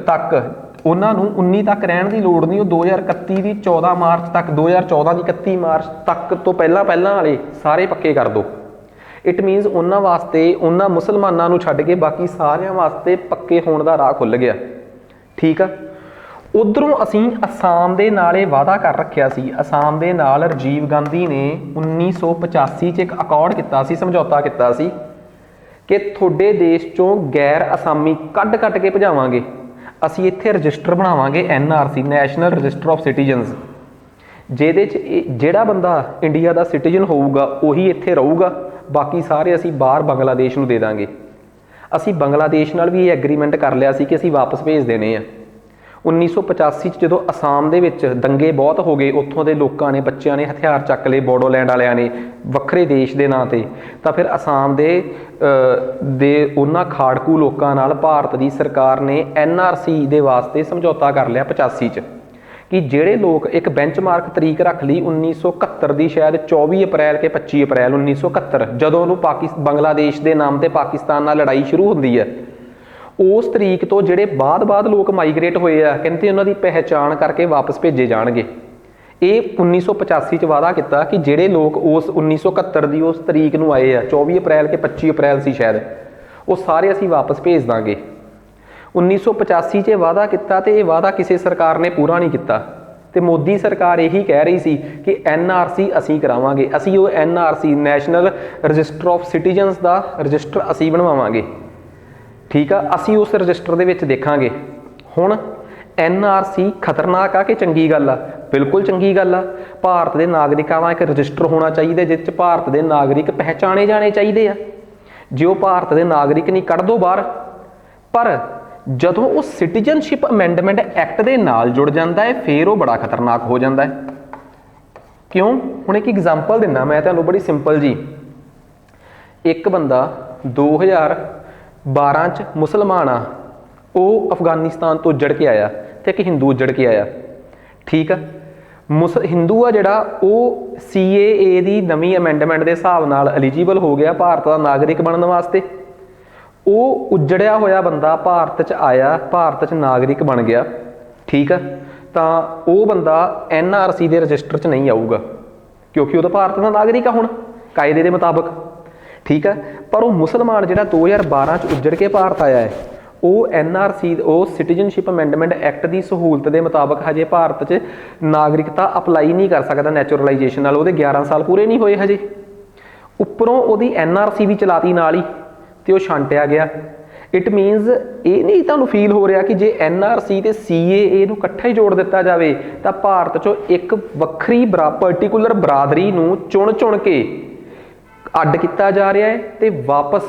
ਤੱਕ ਉਹਨਾਂ ਨੂੰ 19 ਤੱਕ ਰਹਿਣ ਦੀ ਲੋੜ ਨਹੀਂ। ਉਹ 2031 ਦੀ 14 ਮਾਰਚ ਤੱਕ, 2014 ਦੀ 31 ਮਾਰਚ ਤੱਕ ਤੋਂ ਪਹਿਲਾਂ ਵਾਲੇ ਸਾਰੇ ਪੱਕੇ ਕਰ ਦਿਓ। ਇਟ ਮੀਨਸ ਉਹਨਾਂ ਵਾਸਤੇ, ਉਹਨਾਂ ਮੁਸਲਮਾਨਾਂ ਨੂੰ ਛੱਡ ਕੇ ਬਾਕੀ ਸਾਰਿਆਂ ਵਾਸਤੇ ਪੱਕੇ ਹੋਣ ਦਾ ਰਾਹ ਖੁੱਲ੍ਹ ਗਿਆ, ਠੀਕ ਆ। ਉਧਰੋਂ ਅਸੀਂ ਅਸਾਮ ਦੇ ਨਾਲ ਇਹ ਵਾਅਦਾ ਕਰ ਰੱਖਿਆ ਸੀ। ਅਸਾਮ ਦੇ ਨਾਲ ਰਾਜੀਵ ਗਾਂਧੀ ਨੇ 1985 'ਚ ਇੱਕ ਅਕੋਰਡ ਕੀਤਾ ਸੀ, ਸਮਝੌਤਾ ਕੀਤਾ ਸੀ ਕਿ ਤੁਹਾਡੇ ਦੇਸ਼ 'ਚੋਂ ਗੈਰ ਅਸਾਮੀ ਕੱਢ ਕੇ ਭਜਾਵਾਂਗੇ, ਅਸੀਂ ਇੱਥੇ ਰਜਿਸਟਰ ਬਣਾਵਾਂਗੇ, NRC, national register of citizens, ਜਿਹਦੇ 'ਚ ਜਿਹੜਾ ਬੰਦਾ ਇੰਡੀਆ ਦਾ ਸਿਟੀਜ਼ਨ ਹੋਊਗਾ ਉਹੀ ਇੱਥੇ ਰਹੂਗਾ, ਬਾਕੀ ਸਾਰੇ ਅਸੀਂ ਬਾਹਰ ਬੰਗਲਾਦੇਸ਼ ਨੂੰ ਦੇ ਦਾਂਗੇ। ਅਸੀਂ ਬੰਗਲਾਦੇਸ਼ ਨਾਲ ਵੀ ਇਹ ਐਗਰੀਮੈਂਟ ਕਰ ਲਿਆ ਸੀ ਕਿ ਅਸੀਂ ਵਾਪਸ ਭੇਜ ਦੇਣੇ ਆ। 1985 'ਚ ਜਦੋਂ ਅਸਾਮ ਦੇ ਵਿੱਚ ਦੰਗੇ ਬਹੁਤ ਹੋ ਗਏ, ਉੱਥੋਂ ਦੇ ਲੋਕਾਂ ਨੇ, ਬੱਚਿਆਂ ਨੇ ਹਥਿਆਰ ਚੱਕ ਲਏ, ਬੋਡੋਲੈਂਡ ਵਾਲਿਆਂ ਨੇ, ਵੱਖਰੇ ਦੇਸ਼ ਦੇ ਨਾਂ 'ਤੇ, ਤਾਂ ਫਿਰ ਅਸਾਮ ਦੇ ਉਹਨਾਂ ਖਾੜਕੂ ਲੋਕਾਂ ਨਾਲ ਭਾਰਤ ਦੀ ਸਰਕਾਰ ਨੇ NRC ਦੇ ਵਾਸਤੇ ਸਮਝੌਤਾ ਕਰ ਲਿਆ 85 'ਚ, ਕਿ ਜਿਹੜੇ ਲੋਕ ਇੱਕ ਬੈਂਚਮਾਰਕ ਤਰੀਕ ਰੱਖ ਲਈ 1971 ਦੀ, ਸ਼ਾਇਦ 24 ਅਪ੍ਰੈਲ ਕੇ 25 ਅਪ੍ਰੈਲ 1971, ਜਦੋਂ ਉਹਨੂੰ ਬੰਗਲਾਦੇਸ਼ ਦੇ ਨਾਮ ਤੇ ਪਾਕਿਸਤਾਨ ਨਾਲ ਲੜਾਈ ਸ਼ੁਰੂ ਹੁੰਦੀ ਹੈ, ਉਸ ਤਰੀਕ ਤੋਂ ਜਿਹੜੇ ਬਾਅਦ ਲੋਕ ਮਾਈਗ੍ਰੇਟ ਹੋਏ ਆ, ਕਹਿੰਦੇ ਉਹਨਾਂ ਦੀ ਪਹਿਚਾਣ ਕਰਕੇ ਵਾਪਸ ਭੇਜੇ ਜਾਣਗੇ। ਇਹ 1985 'ਚ ਵਾਅਦਾ ਕੀਤਾ ਕਿ ਜਿਹੜੇ ਲੋਕ ਉਸ 1971 ਦੀ ਉਸ ਤਰੀਕ ਨੂੰ ਆਏ ਆ, 24 ਅਪ੍ਰੈਲ ਕੇ 25 ਅਪ੍ਰੈਲ ਸੀ ਸ਼ਾਇਦ, ਉਹ ਸਾਰੇ ਅਸੀਂ ਵਾਪਸ ਭੇਜ ਦਾਂਗੇ। 1985 'ਚ ਵਾਅਦਾ ਕੀਤਾ ਤੇ ਇਹ ਵਾਅਦਾ ਕਿਸੇ ਸਰਕਾਰ ਨੇ ਪੂਰਾ ਨਹੀਂ ਕੀਤਾ, ਤੇ ਮੋਦੀ ਸਰਕਾਰ ਇਹੀ ਕਹਿ ਰਹੀ ਸੀ ਕਿ NRC ਅਸੀਂ ਕਰਾਵਾਂਗੇ, ਅਸੀਂ ਉਹ NRC, national register of citizens the register ਅਸੀਂ ਬਣਵਾਵਾਂਗੇ, ਠੀਕ ਆ, ਅਸੀਂ ਉਸ ਰਜਿਸਟਰ ਦੇ ਵਿੱਚ ਦੇਖਾਂਗੇ। ਹੁਣ NRC ਖਤਰਨਾਕ ਆ ਕਿ ਚੰਗੀ ਗੱਲ ਆ? ਬਿਲਕੁਲ ਚੰਗੀ ਗੱਲ ਆ। ਭਾਰਤ ਦੇ ਨਾਗਰਿਕਾਂ ਦਾ ਇੱਕ ਰਜਿਸਟਰ ਹੋਣਾ ਚਾਹੀਦਾ ਜਿਸ 'ਚ ਭਾਰਤ ਦੇ ਨਾਗਰਿਕ ਪਹਿਚਾਣੇ ਜਾਣੇ ਚਾਹੀਦੇ ਆ। ਜੇ ਉਹ ਭਾਰਤ ਦੇ ਨਾਗਰਿਕ ਨਹੀਂ, ਕੱਢ ਦਿਓ ਬਾਹਰ। ਪਰ ਜਦੋਂ ਉਹ ਸਿਟੀਜ਼ਨਸ਼ਿਪ ਅਮੈਂਡਮੈਂਟ ਐਕਟ ਦੇ ਨਾਲ ਜੁੜ ਜਾਂਦਾ ਹੈ, ਫਿਰ ਉਹ ਬੜਾ ਖਤਰਨਾਕ ਹੋ ਜਾਂਦਾ ਹੈ। ਕਿਉਂ? ਹੁਣ ਇੱਕ ਐਗਜ਼ਾਮਪਲ ਦਿੰਦਾ ਮੈਂ ਤੁਹਾਨੂੰ, ਬੜੀ ਸਿੰਪਲ ਜੀ। ਇੱਕ ਬੰਦਾ 2012 ਚ ਮੁਸਲਮਾਨ ਆ ਉਹ ਅਫਗਾਨਿਸਤਾਨ ਤੋਂ ਉੱਜੜ ਕੇ ਆਇਆ ਤੇ ਇੱਕ ਹਿੰਦੂ ਉੱਜੜ ਕੇ ਆਇਆ। ਠੀਕ ਆ, ਹਿੰਦੂ ਆ ਜਿਹੜਾ ਉਹ CAA ਦੀ ਨਵੀਂ ਅਮੈਂਡਮੈਂਟ ਦੇ ਹਿਸਾਬ ਨਾਲ ਐਲੀਜੀਬਲ ਹੋ ਗਿਆ ਭਾਰਤ ਦਾ ਨਾਗਰਿਕ ਬਣਨ ਵਾਸਤੇ। ਉਹ ਉੱਜੜਿਆ ਹੋਇਆ ਬੰਦਾ ਭਾਰਤ 'ਚ ਆਇਆ, ਭਾਰਤ 'ਚ ਨਾਗਰਿਕ ਬਣ ਗਿਆ। ਠੀਕ ਆ, ਤਾਂ ਉਹ ਬੰਦਾ NRC ਦੇ ਰਜਿਸਟਰ 'ਚ ਨਹੀਂ ਆਊਗਾ ਕਿਉਂਕਿ ਉਹ ਤਾਂ ਭਾਰਤ ਦਾ ਨਾਗਰਿਕ ਆ ਹੁਣ ਕਾਇਦੇ ਦੇ ਮੁਤਾਬਕ। ਠੀਕ ਆ, ਪਰ ਉਹ ਮੁਸਲਮਾਨ ਜਿਹੜਾ 2012 ਚ ਉੱਜੜ ਕੇ ਭਾਰਤ ਆਇਆ ਹੈ ਉਹ NRC ਉਹ ਸਿਟੀਜ਼ਨਸ਼ਿਪ ਅਮੈਂਡਮੈਂਟ ਐਕਟ ਦੀ ਸਹੂਲਤ ਦੇ ਮੁਤਾਬਕ ਹਜੇ ਭਾਰਤ 'ਚ ਨਾਗਰਿਕਤਾ ਅਪਲਾਈ ਨਹੀਂ ਕਰ ਸਕਦਾ ਨੈਚੁਰਲਾਈਜੇਸ਼ਨ ਨਾਲ। ਉਹਦੇ 11 ਸਾਲ ਪੂਰੇ ਨਹੀਂ ਹੋਏ ਹਜੇ, ਉੱਪਰੋਂ ਉਹਦੀ NRC ਵੀ ਚਲਾਤੀ ਨਾਲ ਹੀ ਤੇ ਉਹ ਛਾਂਟਿਆ ਗਿਆ। ਇਟ ਮੀਨਸ ਇਹ ਨਹੀਂ ਤੁਹਾਨੂੰ ਫੀਲ ਹੋ ਰਿਹਾ ਕਿ ਜੇ NRC ਤੇ CAA ਨੂੰ ਇਕੱਠਾ ਹੀ ਜੋੜ ਦਿੱਤਾ ਜਾਵੇ ਤਾਂ ਭਾਰਤ 'ਚੋਂ ਇੱਕ ਵੱਖਰੀ ਪਰਟੀਕੂਲਰ ਬਰਾਦਰੀ ਨੂੰ ਚੁਣ ਕੇ ਅੱਡ ਕੀਤਾ ਜਾ ਰਿਹਾ ਹੈ ਤੇ ਵਾਪਸ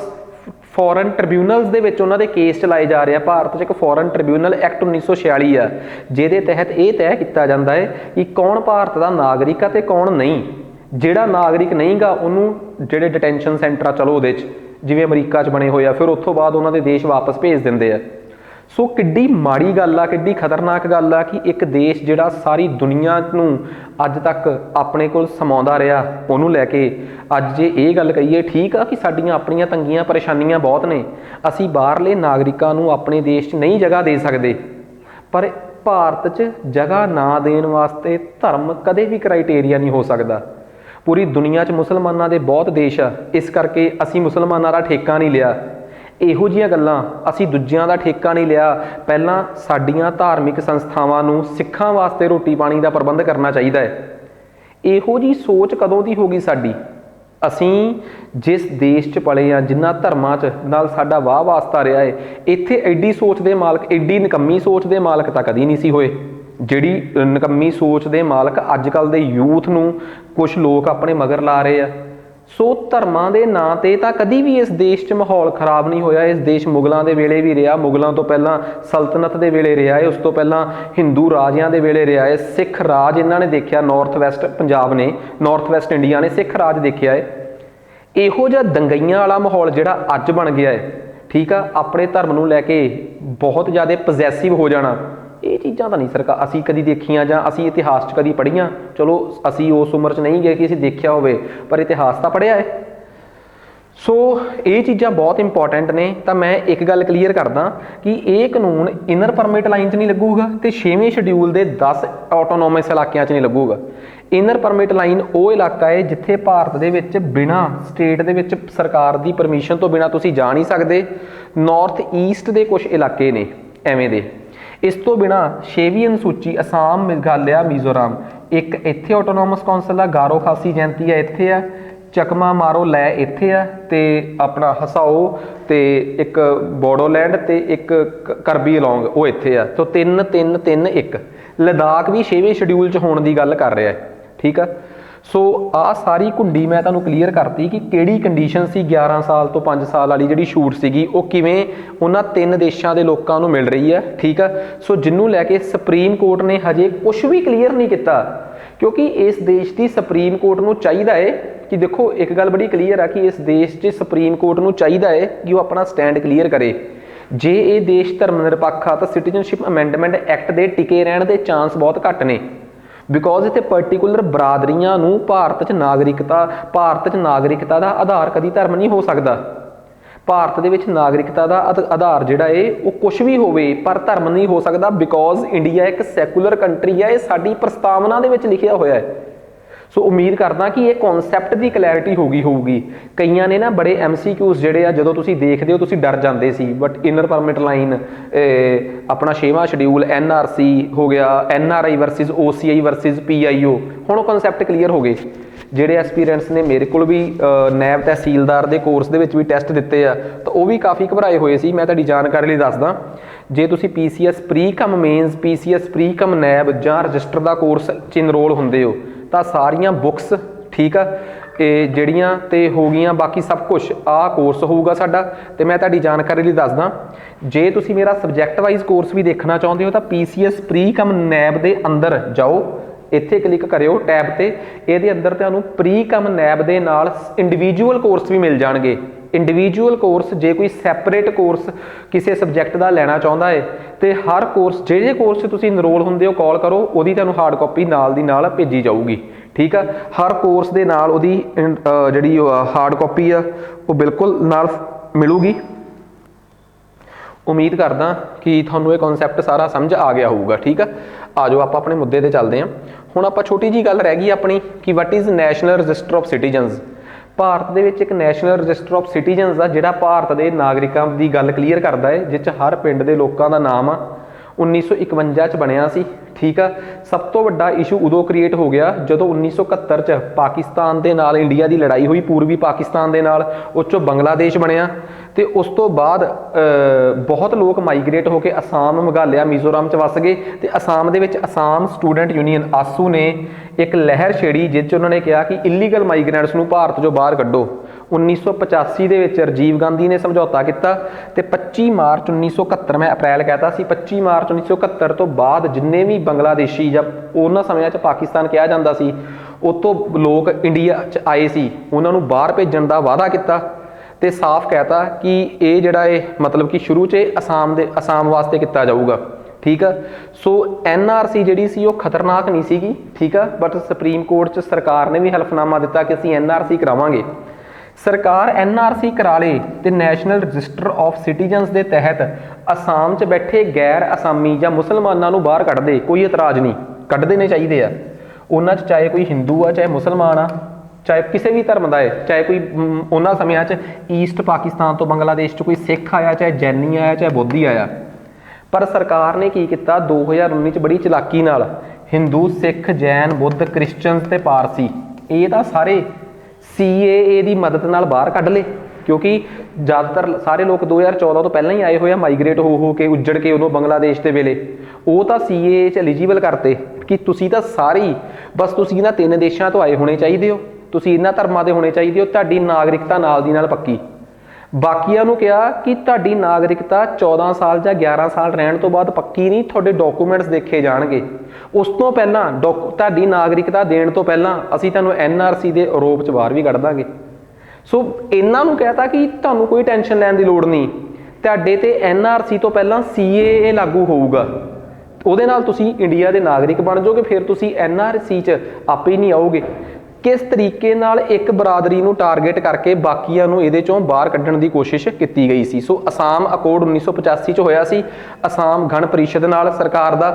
ਫੋਰਨ ਟ੍ਰਿਬਿਊਨਲਸ ਦੇ ਵਿੱਚ ਉਹਨਾਂ ਦੇ ਕੇਸ ਚਲਾਏ ਜਾ ਰਹੇ ਆ। ਭਾਰਤ 'ਚ ਇੱਕ ਫੋਰਨ ਟ੍ਰਿਬਿਊਨਲ ਐਕਟ 1946 ਆ ਜਿਹਦੇ ਤਹਿਤ ਇਹ ਤੈਅ ਕੀਤਾ ਜਾਂਦਾ ਹੈ ਕਿ ਕੌਣ ਭਾਰਤ ਦਾ ਨਾਗਰਿਕ ਆ ਤੇ ਕੌਣ ਨਹੀਂ। ਜਿਹੜਾ ਨਾਗਰਿਕ ਨਹੀਂਗਾ ਉਹਨੂੰ ਜਿਹੜੇ ਡਿਟੈਂਸ਼ਨ ਸੈਂਟਰ ਆ ਚਲੋ ਉਹਦੇ 'ਚ ਜਿਵੇਂ ਅਮਰੀਕਾ 'ਚ ਬਣੇ ਹੋਏ ਆ, ਫਿਰ ਉੱਥੋਂ ਬਾਅਦ ਉਹਨਾਂ ਦੇ ਦੇਸ਼ ਵਾਪਸ ਭੇਜ ਦਿੰਦੇ ਆ। ਸੋ ਕਿੱਡੀ ਮਾੜੀ ਗੱਲ ਆ, ਕਿੱਡੀ ਖਤਰਨਾਕ ਗੱਲ ਆ ਕਿ ਇੱਕ ਦੇਸ਼ ਜਿਹੜਾ ਸਾਰੀ ਦੁਨੀਆ ਨੂੰ ਅੱਜ ਤੱਕ ਆਪਣੇ ਕੋਲ ਸਮਾਉਂਦਾ ਰਿਹਾ ਉਹਨੂੰ ਲੈ ਕੇ ਅੱਜ ਜੇ ਇਹ ਗੱਲ ਕਹੀਏ ਠੀਕ ਆ ਕਿ ਸਾਡੀਆਂ ਆਪਣੀਆਂ ਤੰਗੀਆਂ ਪਰੇਸ਼ਾਨੀਆਂ ਬਹੁਤ ਨੇ, ਅਸੀਂ ਬਾਹਰਲੇ ਨਾਗਰਿਕਾਂ ਨੂੰ ਆਪਣੇ ਦੇਸ਼ 'ਚ ਨਹੀਂ ਜਗ੍ਹਾ ਦੇ ਸਕਦੇ, ਪਰ ਭਾਰਤ 'ਚ ਜਗ੍ਹਾ ਨਾ ਦੇਣ ਵਾਸਤੇ ਧਰਮ ਕਦੇ ਵੀ ਕ੍ਰਾਈਟੇਰੀਆ ਨਹੀਂ ਹੋ ਸਕਦਾ। ਪੂਰੀ ਦੁਨੀਆ 'ਚ ਮੁਸਲਮਾਨਾਂ ਦੇ ਬਹੁਤ ਦੇਸ਼ ਆ, ਇਸ ਕਰਕੇ ਅਸੀਂ ਮੁਸਲਮਾਨਾਂ ਦਾ ਠੇਕਾ ਨਹੀਂ ਲਿਆ। ਇਹੋ ਜਿਹੀਆਂ ਗੱਲਾਂ ਅਸੀਂ ਦੂਜਿਆਂ ਦਾ ਠੇਕਾ ਨਹੀਂ ਲਿਆ। ਪਹਿਲਾਂ ਸਾਡੀਆਂ ਧਾਰਮਿਕ ਸੰਸਥਾਵਾਂ ਨੂੰ ਸਿੱਖਾਂ ਵਾਸਤੇ ਰੋਟੀ ਪਾਣੀ ਦਾ ਪ੍ਰਬੰਧ ਕਰਨਾ ਚਾਹੀਦਾ ਹੈ। ਇਹੋ ਜਿਹੀ ਸੋਚ ਕਦੋਂ ਦੀ ਹੋ ਗਈ ਸਾਡੀ? ਅਸੀਂ ਜਿਸ ਦੇਸ਼ 'ਚ ਪਲੇ ਹਾਂ, ਜਿਨ੍ਹਾਂ ਧਰਮਾਂ 'ਚ ਨਾਲ ਸਾਡਾ ਵਾਹ ਵਾਸਤਾ ਰਿਹਾ ਹੈ, ਇੱਥੇ ਐਡੀ ਸੋਚ ਦੇ ਮਾਲਕ, ਐਡੀ ਨਿਕੰਮੀ ਸੋਚ ਦੇ ਮਾਲਕ ਤਾਂ ਕਦੀ ਨਹੀਂ ਸੀ ਹੋਏ। ਜਿਹੜੀ ਨਿਕੰਮੀ ਸੋਚ ਦੇ ਮਾਲਕ ਅੱਜ ਕੱਲ੍ਹ ਦੇ ਯੂਥ ਨੂੰ ਕੁਛ ਲੋਕ ਆਪਣੇ ਮਗਰ ਲਾ ਰਹੇ ਆ। ਸੋ ਧਰਮਾਂ ਦੇ ਨਾਂ 'ਤੇ ਤਾਂ ਕਦੀ ਵੀ ਇਸ ਦੇਸ਼ 'ਚ ਮਾਹੌਲ ਖਰਾਬ ਨਹੀਂ ਹੋਇਆ। ਇਸ ਦੇਸ਼ ਮੁਗਲਾਂ ਦੇ ਵੇਲੇ ਵੀ ਰਿਹਾ, ਮੁਗਲਾਂ ਤੋਂ ਪਹਿਲਾਂ ਸਲਤਨਤ ਦੇ ਵੇਲੇ ਰਿਹਾ ਹੈ, ਉਸ ਤੋਂ ਪਹਿਲਾਂ ਹਿੰਦੂ ਰਾਜਿਆਂ ਦੇ ਵੇਲੇ ਰਿਹਾ ਹੈ, ਸਿੱਖ ਰਾਜ ਇਹਨਾਂ ਨੇ ਦੇਖਿਆ, ਨਾਰਥ ਵੈਸਟ ਪੰਜਾਬ ਨੇ, ਨਾਰਥ ਵੈਸਟ ਇੰਡੀਆ ਨੇ ਸਿੱਖ ਰਾਜ ਦੇਖਿਆ ਹੈ। ਇਹੋ ਜਿਹਾ ਦੰਗਈਆਂ ਵਾਲਾ ਮਾਹੌਲ ਜਿਹੜਾ ਅੱਜ ਬਣ ਗਿਆ ਹੈ, ਠੀਕ ਆ, ਆਪਣੇ ਧਰਮ ਨੂੰ ਲੈ ਕੇ ਬਹੁਤ ਜ਼ਿਆਦਾ ਪੋਜੈਸਿਵ ਹੋ ਜਾਣਾ, ਇਹ ਚੀਜ਼ਾਂ ਤਾਂ ਨਹੀਂ ਸਰਕਾਰ ਅਸੀਂ ਕਦੀ ਦੇਖੀਆਂ ਜਾਂ ਅਸੀਂ ਇਤਿਹਾਸ 'ਚ ਕਦੀ ਪੜ੍ਹੀਆਂ। ਚਲੋ ਅਸੀਂ ਉਸ ਉਮਰ 'ਚ ਨਹੀਂ ਗਏ ਕਿ ਅਸੀਂ ਦੇਖਿਆ ਹੋਵੇ, ਪਰ ਇਤਿਹਾਸ ਤਾਂ ਪੜ੍ਹਿਆ ਹੈ। ਸੋ ਇਹ ਚੀਜ਼ਾਂ ਬਹੁਤ ਇੰਪੋਰਟੈਂਟ ਨੇ। ਤਾਂ ਮੈਂ ਇੱਕ ਗੱਲ ਕਲੀਅਰ ਕਰਦਾ ਕਿ ਇਹ ਕਾਨੂੰਨ ਇਨਰ ਪਰਮਿਟ ਲਾਈਨ 'ਚ ਨਹੀਂ ਲੱਗੂਗਾ ਤੇ 6ਵੇਂ ਸ਼ਡਿਊਲ ਦੇ 10 ਆਟੋਨੋਮਸ ਇਲਾਕਿਆਂ 'ਚ ਨਹੀਂ ਲੱਗੂਗਾ। ਇਨਰ ਪਰਮਿਟ ਲਾਈਨ ਉਹ ਇਲਾਕਾ ਹੈ ਜਿੱਥੇ ਭਾਰਤ ਦੇ ਵਿੱਚ ਬਿਨਾਂ ਸਟੇਟ ਦੇ ਵਿੱਚ ਸਰਕਾਰ ਦੀ ਪਰਮਿਸ਼ਨ ਤੋਂ ਬਿਨਾਂ ਤੁਸੀਂ ਜਾ ਨਹੀਂ ਸਕਦੇ। ਨਾਰਥ ਈਸਟ ਦੇ ਕੁਝ ਇਲਾਕੇ ਨੇ ਐਵੇਂ ਦੇ। ਇਸ ਤੋਂ ਬਿਨਾਂ 6ਵੀਂ ਅਨੁਸੂਚੀ ਅਸਾਮ, ਮੇਘਾਲਿਆ, ਮੀਜ਼ੋਰਮ, ਇੱਕ ਇੱਥੇ ਆਟੋਨੋਮਸ ਕੌਂਸਲ ਆ, ਗਾਰੋ ਖਾਸੀ ਜੈਂਤੀ ਆ ਇੱਥੇ ਆ, ਚਕਮਾ ਮਾਰੋ ਲੈ ਇੱਥੇ ਆ, ਤੇ ਆਪਣਾ ਹਸਾਓ ਤੇ ਇੱਕ ਬੋਡੋਲੈਂਡ ਤੇ ਇੱਕ ਕਰਬੀ ਅਲੋਂਗ ਉਹ ਇੱਥੇ ਆ। ਸੋ 3 3 3 1 ਲਦਾਖ ਵੀ 6ਵੇਂ ਸ਼ਡਿਊਲ 'ਚ ਹੋਣ ਦੀ ਗੱਲ ਕਰ ਰਿਹਾ ਹੈ। ਠੀਕ ਆ, ਸੋ ਆਹ ਸਾਰੀ ਘੁੰਡੀ ਮੈਂ ਤੁਹਾਨੂੰ ਕਲੀਅਰ ਕਰਤੀ ਕਿ ਕਿਹੜੀ ਕੰਡੀਸ਼ਨ ਸੀ 11 ਸਾਲ ਤੋਂ 5 ਸਾਲ ਵਾਲੀ ਜਿਹੜੀ ਛੂਟ ਸੀਗੀ ਉਹ ਕਿਵੇਂ ਉਹਨਾਂ 3 ਦੇਸ਼ਾਂ ਦੇ ਲੋਕਾਂ ਨੂੰ ਮਿਲ ਰਹੀ ਹੈ। ਠੀਕ ਆ, ਸੋ ਜਿਹਨੂੰ ਲੈ ਕੇ ਸੁਪਰੀਮ ਕੋਰਟ ਨੇ ਹਜੇ ਕੁਝ ਵੀ ਕਲੀਅਰ ਨਹੀਂ ਕੀਤਾ, ਕਿਉਂਕਿ ਇਸ ਦੇਸ਼ ਦੀ ਸੁਪਰੀਮ ਕੋਰਟ ਨੂੰ ਚਾਹੀਦਾ ਹੈ ਕਿ ਦੇਖੋ ਇੱਕ ਗੱਲ ਬੜੀ ਕਲੀਅਰ ਆ ਕਿ ਇਸ ਦੇਸ਼ 'ਚ ਸੁਪਰੀਮ ਕੋਰਟ ਨੂੰ ਚਾਹੀਦਾ ਹੈ ਕਿ ਉਹ ਆਪਣਾ ਸਟੈਂਡ ਕਲੀਅਰ ਕਰੇ। ਜੇ ਇਹ ਦੇਸ਼ ਧਰਮ ਨਿਰਪੱਖ ਆ ਤਾਂ ਸਿਟੀਜ਼ਨਸ਼ਿਪ ਅਮੈਂਡਮੈਂਟ ਐਕਟ ਦੇ ਟਿਕੇ ਰਹਿਣ ਦੇ ਚਾਂਸ ਬਹੁਤ ਘੱਟ ਨੇ, ਬਿਕੋਜ਼ ਇੱਥੇ ਪਰਟੀਕੂਲਰ ਬਰਾਦਰੀਆਂ ਨੂੰ ਭਾਰਤ 'ਚ ਨਾਗਰਿਕਤਾ ਦਾ ਆਧਾਰ ਕਦੀ ਧਰਮ ਨਹੀਂ ਹੋ ਸਕਦਾ। ਭਾਰਤ ਦੇ ਵਿੱਚ ਨਾਗਰਿਕਤਾ ਦਾ ਆਧਾਰ ਜਿਹੜਾ ਏ ਉਹ ਕੁਛ ਵੀ ਹੋਵੇ ਪਰ ਧਰਮ ਨਹੀਂ ਹੋ ਸਕਦਾ, ਬਿਕੋਜ਼ ਇੰਡੀਆ ਇੱਕ ਸੈਕੂਲਰ ਕੰਟਰੀ ਹੈ। ਇਹ ਸਾਡੀ ਪ੍ਰਸਤਾਵਨਾ ਦੇ ਵਿੱਚ ਲਿਖਿਆ ਹੋਇਆ ਹੈ। ਸੋ ਉਮੀਦ ਕਰਦਾ ਕਿ ਇਹ ਕਨਸੈਪਟ ਦੀ ਕਲੈਰਿਟੀ ਹੋਊਗੀ। ਕਈਆਂ ਨੇ ਨਾ ਬੜੇ MCQs ਜਿਹੜੇ ਆ ਜਦੋਂ ਤੁਸੀਂ ਦੇਖਦੇ ਹੋ ਤੁਸੀਂ ਡਰ ਜਾਂਦੇ ਸੀ, ਬਟ ਇਨਰ ਪਰਮਿਟ ਲਾਈਨ, ਆਪਣਾ 6ਵਾਂ ਸ਼ਡਿਊਲ, NRC ਹੋ ਗਿਆ, NRI versus OCI versus PIO, ਹੁਣ ਉਹ ਕਨਸੈਪਟ ਕਲੀਅਰ ਹੋ ਗਏ। ਜਿਹੜੇ ਐਸਪੀਰੈਂਟਸ ਨੇ ਮੇਰੇ ਕੋਲ ਵੀ ਨੈਬ ਤਹਿਸੀਲਦਾਰ ਦੇ ਕੋਰਸ ਦੇ ਵਿੱਚ ਵੀ ਟੈਸਟ ਦਿੱਤੇ ਆ ਤਾਂ ਉਹ ਵੀ ਕਾਫੀ ਘਬਰਾਏ ਹੋਏ ਸੀ। ਮੈਂ ਤੁਹਾਡੀ ਜਾਣਕਾਰੀ ਲਈ ਦੱਸਦਾ, ਜੇ ਤੁਸੀਂ PCS ਪ੍ਰੀ ਕਮ ਮੇਨਸ, PCS ਪ੍ਰੀ ਕਮ ਨੈਬ ਜਾਂ ਰਜਿਸਟਰ ਦਾ ਕੋਰਸ 'ਚ ਇਨਰੋਲ ਹੁੰਦੇ ਹੋ ਤਾਂ ਸਾਰੀਆਂ ਬੁੱਕਸ, ਠੀਕ ਆ, ਇਹ ਜਿਹੜੀਆਂ ਤੇ ਹੋ ਗਈਆਂ, ਬਾਕੀ ਸਭ ਕੁਝ ਆਹ ਕੋਰਸ ਹੋਊਗਾ ਸਾਡਾ। ਤੇ ਮੈਂ ਤੁਹਾਡੀ ਜਾਣਕਾਰੀ ਲਈ ਦੱਸਦਾ, ਜੇ ਤੁਸੀਂ ਮੇਰਾ ਸਬਜੈਕਟ ਵਾਈਜ਼ ਕੋਰਸ ਵੀ ਦੇਖਣਾ ਚਾਹੁੰਦੇ ਹੋ ਤਾਂ PCS ਪ੍ਰੀ ਕਮ ਨੈਬ ਦੇ ਅੰਦਰ ਜਾਓ, ਇੱਥੇ ਕਲਿੱਕ ਕਰਿਓ ਟੈਬ ਤੇ, ਇਹਦੇ ਅੰਦਰ ਤੁਹਾਨੂੰ ਪ੍ਰੀ ਕਮ ਨੈਬ ਦੇ ਨਾਲ ਇੰਡੀਵਿਜੂਅਲ ਕੋਰਸ ਵੀ ਮਿਲ ਜਾਣਗੇ। इंडिविजुअल कोर्स जे कोई सैपरेट कोर्स किसी सबजैक्ट का लैना चाहता है तो हर कोर्स ਜਿਹੜੇ कोर्स ਤੁਸੀਂ इनरोल ਹੁੰਦੇ ਹੋ कॉल करो, ਉਹਦੀ ਤੁਹਾਨੂੰ हार्ड कॉपी नाल दी नाल भेजी जाऊगी। ठीक है, हर कोर्स ਦੇ ਨਾਲ ਉਹਦੀ ਜਿਹੜੀ हार्ड कॉपी आ ਉਹ बिल्कुल नाल मिलूगी। उम्मीद करदा कि ਤੁਹਾਨੂੰ ਇਹ कॉन्सैप्ट सारा समझ आ गया होगा। ठीक है, आ जाओ आप अपने मुद्दे ते चलते हैं। हुण आपां छोटी जी गल रह गई अपनी कि what is national register of citizens. Bharat ਦੇ ਵਿੱਚ ਇੱਕ ਨੈਸ਼ਨਲ ਰਜਿਸਟਰ ਆਫ ਸਿਟੀਜ਼ਨਸ ਆ ਜਿਹੜਾ ਭਾਰਤ ਦੇ ਨਾਗਰਿਕਾਂ ਦੀ ਗੱਲ ਕਲੀਅਰ ਕਰਦਾ ਹੈ, ਜਿਸ 'ਚ ਹਰ ਪਿੰਡ ਦੇ ਲੋਕਾਂ ਦਾ ਨਾਮ ਆ। 1951 'ਚ ਬਣਿਆ ਸੀ। ਠੀਕ ਆ, ਸਭ ਤੋਂ ਵੱਡਾ ਇਸ਼ੂ ਉਦੋਂ ਕ੍ਰੀਏਟ ਹੋ ਗਿਆ ਜਦੋਂ 1971 'ਚ ਪਾਕਿਸਤਾਨ ਦੇ ਨਾਲ ਇੰਡੀਆ ਦੀ ਲੜਾਈ ਹੋਈ, ਪੂਰਬੀ ਪਾਕਿਸਤਾਨ ਦੇ ਨਾਲ, ਉਸ 'ਚੋਂ ਬੰਗਲਾਦੇਸ਼ ਬਣਿਆ ਤੇ ਉਸ ਤੋਂ ਬਾਅਦ ਬਹੁਤ ਲੋਕ ਮਾਈਗ੍ਰੇਟ ਹੋ ਕੇ ਅਸਾਮ, ਮੇਘਾਲਿਆ, ਮਿਜ਼ੋਰਮ 'ਚ ਵਸ ਗਏ ਤੇ ਅਸਾਮ ਦੇ ਵਿੱਚ ਅਸਾਮ ਸਟੂਡੈਂਟ ਯੂਨੀਅਨ ਆਸੂ ਨੇ ਇੱਕ ਲਹਿਰ ਛੇੜੀ ਜਿਸ 'ਚ ਉਹਨਾਂ ਨੇ ਕਿਹਾ ਕਿ ਇਲੀਗਲ ਮਾਈਗ੍ਰੈਂਟਸ ਨੂੰ ਭਾਰਤ 'ਚੋਂ ਬਾਹਰ ਕੱਢੋ। 1985 ਦੇ ਵਿੱਚ ਰਾਜੀਵ ਗਾਂਧੀ ਨੇ ਸਮਝੌਤਾ ਕੀਤਾ ਤੇ 25 ਮਾਰਚ 1971, ਮੈਂ ਅਪ੍ਰੈਲ ਕਹਿਤਾ ਸੀ, 25 ਮਾਰਚ 1971 ਤੋਂ ਬਾਅਦ ਜਿੰਨੇ ਵੀ ਬੰਗਲਾਦੇਸ਼ੀ ਜਾਂ ਉਹਨਾਂ ਸਮਿਆਂ 'ਚ ਪਾਕਿਸਤਾਨ ਕਿਹਾ ਜਾਂਦਾ ਸੀ ਉਹ ਤੋਂ ਲੋਕ ਇੰਡੀਆ 'ਚ ਆਏ ਸੀ, ਉਹਨਾਂ ਨੂੰ ਬਾਹਰ ਭੇਜਣ ਦਾ ਵਾਅਦਾ ਕੀਤਾ ਤੇ ਸਾਫ਼ ਕਹਿਤਾ ਕਿ ਇਹ ਜਿਹੜਾ ਇਹ ਮਤਲਬ ਕਿ ਸ਼ੁਰੂ 'ਚ ਅਸਾਮ ਵਾਸਤੇ ਕੀਤਾ ਜਾਊਗਾ। ठीक है, सो NRC जी सी खतरनाक नहीं सी। ठीक है, बट सुप्रीम कोर्ट च सरकार ने भी हलफनामा दिता कि असीं NRC करावांगे। सरकार NRC करा ले तो नैशनल रजिस्टर ऑफ सिटीजनस के तहत असाम च बैठे गैर असामी या मुसलमानों नूं बाहर कढ़ दे, कोई इतराज़ नहीं, कढ़ देने चाहिए आ। उन्हां च चाहे कोई हिंदू आ, चाहे मुसलमान आ, चाहे किसी भी धर्म का है, चाहे कोई उन्हां समयां च ईस्ट पाकिस्तान तो बांग्लादेश च कोई सिख आया, चाहे जैनी आया, चाहे बोधी आया। पर सरकार ने की किया 2019 च बड़ी चलाकी नाल हिंदू, सिख, जैन, बुद्ध, क्रिश्चनस ते पारसी ये तो सारे CAA की मदद नाल बाहर कढ़ ले, क्योंकि ज़्यादातर सारे लोग 2014 तो पहले ही आए हुए माइग्रेट हो के उजड़ के उदों बांग्लादेश के वेले वो तो CAA च एलिजिबल करते कि तुसी तो सारे बस तुसी इन्हां 3 देशों तो आए होने चाहिए हो, तुसी इन्हां धर्मां दे होने चाहिए हो, तुहाडी नागरिकता नाल दी नाल पक्की। बाकियां नूं कहा कि तुहाडी नागरिकता 14 साल या 11 साल रहने तो बाद पक्की नहीं, तुहाडे डॉकूमेंट्स देखे जाणगे। उस तो पहलां तुहाडी नागरिकता देण तो पहलां असीं तुहानूं NRC दे आरोप च बाहर भी कढ दांगे। सो इन्हां नूं कहता कि तुहानूं कोई टेंशन लैण दी लोड़ नहीं, तुहाडे ते NRC तो पहलां CAA लागू होऊगा, ਉਹਦੇ ਨਾਲ ਤੁਸੀਂ ਇੰਡੀਆ ਦੇ ਨਾਗਰਿਕ ਬਣ ਜਾਓਗੇ, ਫਿਰ ਤੁਸੀਂ NRC 'ਚ ਆਪੇ ਹੀ ਨਹੀਂ ਆਓਗੇ। किस तरीके नाल एक बरादरी नूं टारगेट करके बाकियां नूं इहदे चों बाहर कड्ढण दी कोशिश कीती गई सी। सो असाम अकॉर्ड 1985 च होया सी असाम गण परिषद नाल सरकार दा,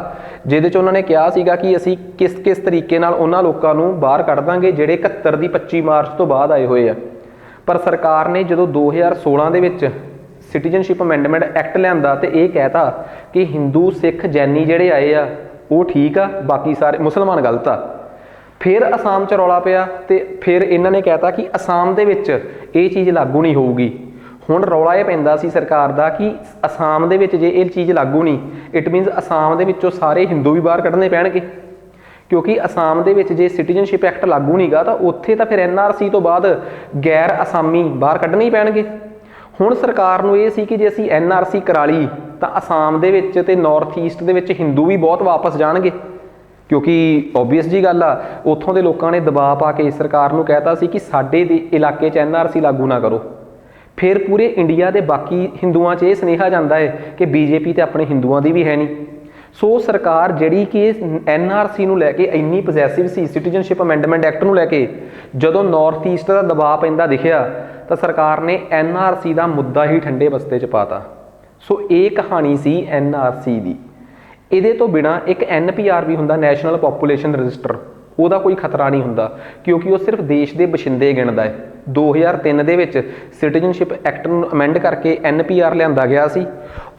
जिहदे च उन्हां ने कहा सीगा कि असीं किस किस तरीके नाल उन्हां लोकां नूं बाहर कढ दांगे जिहड़े 71 दी 25 मार्च तो बाद आए होए आ। पर सरकार ने जदों 2016 दे विच सिटीजनशिप अमेंडमेंट एक्ट लिआंदा ते इह कहता कि हिंदू, सिख, जैनी जिहड़े आए आ वो ठीक आ, बाकी सारे मुसलमान गलत आ। फिर असाम च रौला पिया तो फिर इन्हों ने कहता कि असाम दे विच ये चीज़ लागू नहीं होगी। हुण रौला ये पैंदा सी सरकार दा कि असाम दे विच जे ये चीज़ लागू नहीं, इट मीनस असाम दे विचों सारे हिंदू भी बाहर कढ़ने पैणगे, क्योंकि असाम दे विच जे सिटीजनशिप एक्ट लागू नहीं गा तो उत्थे तो फिर NRC तो बाद गैर असामी बाहर कढ़ने ही पैणगे। हुण सरकार नूं ये सी कि जे असीं NRC करा ली तो असाम दे विच ते नॉर्थ ईस्ट दे विच हिंदू भी बहुत वापस जाणगे, क्योंकि ओबीअस जी गल आ उत्थों के लोगों ने दबाव पा के सरकार नूं कहता सी कि साडे दे इलाके च NRC लागू ना करो। फिर पूरे इंडिया के बाकी हिंदुआं च ये सुनेहा जाता है कि BJP तो अपने हिंदुआं दी भी है नहीं। सो सरकार जिहड़ी कि NRC नूं लैके इन्नी पोजैसिव सी, सिटीजनशिप अमेंडमेंट एक्ट नूं लैके जदों नॉर्थ ईस्ट का दबाव पैंदा दिखिया तो सरकार ने NRC का मुद्दा ही ठंडे बस्ते च पाता। सो ये कहानी सी NRC दी। ਇਹਦੇ ਤੋਂ ਬਿਨਾ ਇੱਕ NPR ਵੀ ਹੁੰਦਾ, ਨੈਸ਼ਨਲ ਪੋਪੂਲੇਸ਼ਨ ਰਜਿਸਟਰ, ਉਹਦਾ ਕੋਈ ਖਤਰਾ ਨਹੀਂ ਹੁੰਦਾ ਕਿਉਂਕਿ ਉਹ ਸਿਰਫ ਦੇਸ਼ ਦੇ ਬਸ਼ਿੰਦੇ ਗਿਣਦਾ ਹੈ। 2003 ਦੇ ਵਿੱਚ ਸਿਟੀਜ਼ਨਸ਼ਿਪ ਐਕਟ ਨੂੰ ਅਮੈਂਡ ਕਰਕੇ NPR ਲਿਆਂਦਾ ਗਿਆ ਸੀ।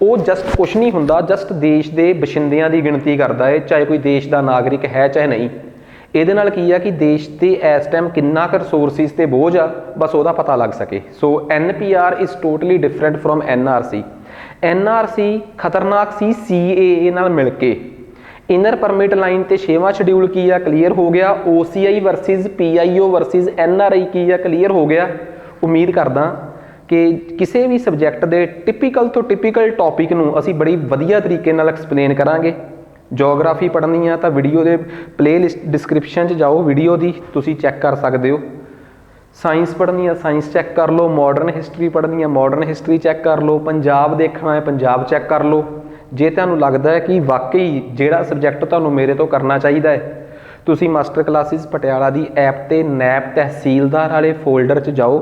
ਉਹ ਜਸਟ ਕੁਛ ਨਹੀਂ ਹੁੰਦਾ, ਜਸਟ ਦੇਸ਼ ਦੇ ਬਸ਼ਿੰਦਿਆਂ ਦੀ ਗਿਣਤੀ ਕਰਦਾ ਹੈ, ਚਾਹੇ ਕੋਈ ਦੇਸ਼ ਦਾ ਨਾਗਰਿਕ ਹੈ ਚਾਹੇ ਨਹੀਂ। ਇਹਦੇ ਨਾਲ ਕੀ ਆ ਕਿ ਦੇਸ਼ ਤੇ ਇਸ ਟਾਈਮ ਕਿੰਨਾ ਕੁ ਰਿਸੋਰਸਿਸ ਤੇ ਬੋਝ ਆ ਬਸ ਉਹਦਾ ਪਤਾ ਲੱਗ ਸਕੇ। ਸੋ NPR is totally different from NRC। NRC खतरनाक सी CAA नाल मिल के। इनर परमिट लाइन ते 6वां शेड्यूल की आ क्लीयर हो गया। OCI versus PIO versus NRI की आ क्लीयर हो गया। उम्मीद करदा कि किसी भी सबजैक्ट के टिपिकल तो टिपिकल टॉपिक नूं असीं बड़ी वधिया तरीके नाल एक्सप्लेन करांगे। जोग्राफी पढ़नी आ तो वीडियो के प्ले लिस्ट डिस्क्रिप्शन च जाओ, वीडियो की तुसीं चैक कर सकते हो। ਸਾਇੰਸ ਪੜ੍ਹਨੀ ਆ ਸਾਇੰਸ ਚੈੱਕ ਕਰ ਲਓ, ਮਾਡਰਨ ਹਿਸਟਰੀ ਪੜ੍ਹਨੀ ਆ ਮਾਡਰਨ ਹਿਸਟਰੀ ਚੈੱਕ ਕਰ ਲਓ, ਪੰਜਾਬ ਦੇਖਣਾ ਹੈ ਪੰਜਾਬ ਚੈੱਕ ਕਰ ਲਓ। ਜੇ ਤੁਹਾਨੂੰ ਲੱਗਦਾ ਹੈ ਕਿ ਵਾਕਈ ਜਿਹੜਾ ਸਬਜੈਕਟ ਤੁਹਾਨੂੰ ਮੇਰੇ ਤੋਂ ਕਰਨਾ ਚਾਹੀਦਾ ਹੈ, ਤੁਸੀਂ ਮਾਸਟਰ ਕਲਾਸਿਸ ਪਟਿਆਲਾ ਦੀ ਐਪ 'ਤੇ ਨੈਬ ਤਹਿਸੀਲਦਾਰ ਵਾਲੇ ਫੋਲਡਰ 'ਚ ਜਾਓ।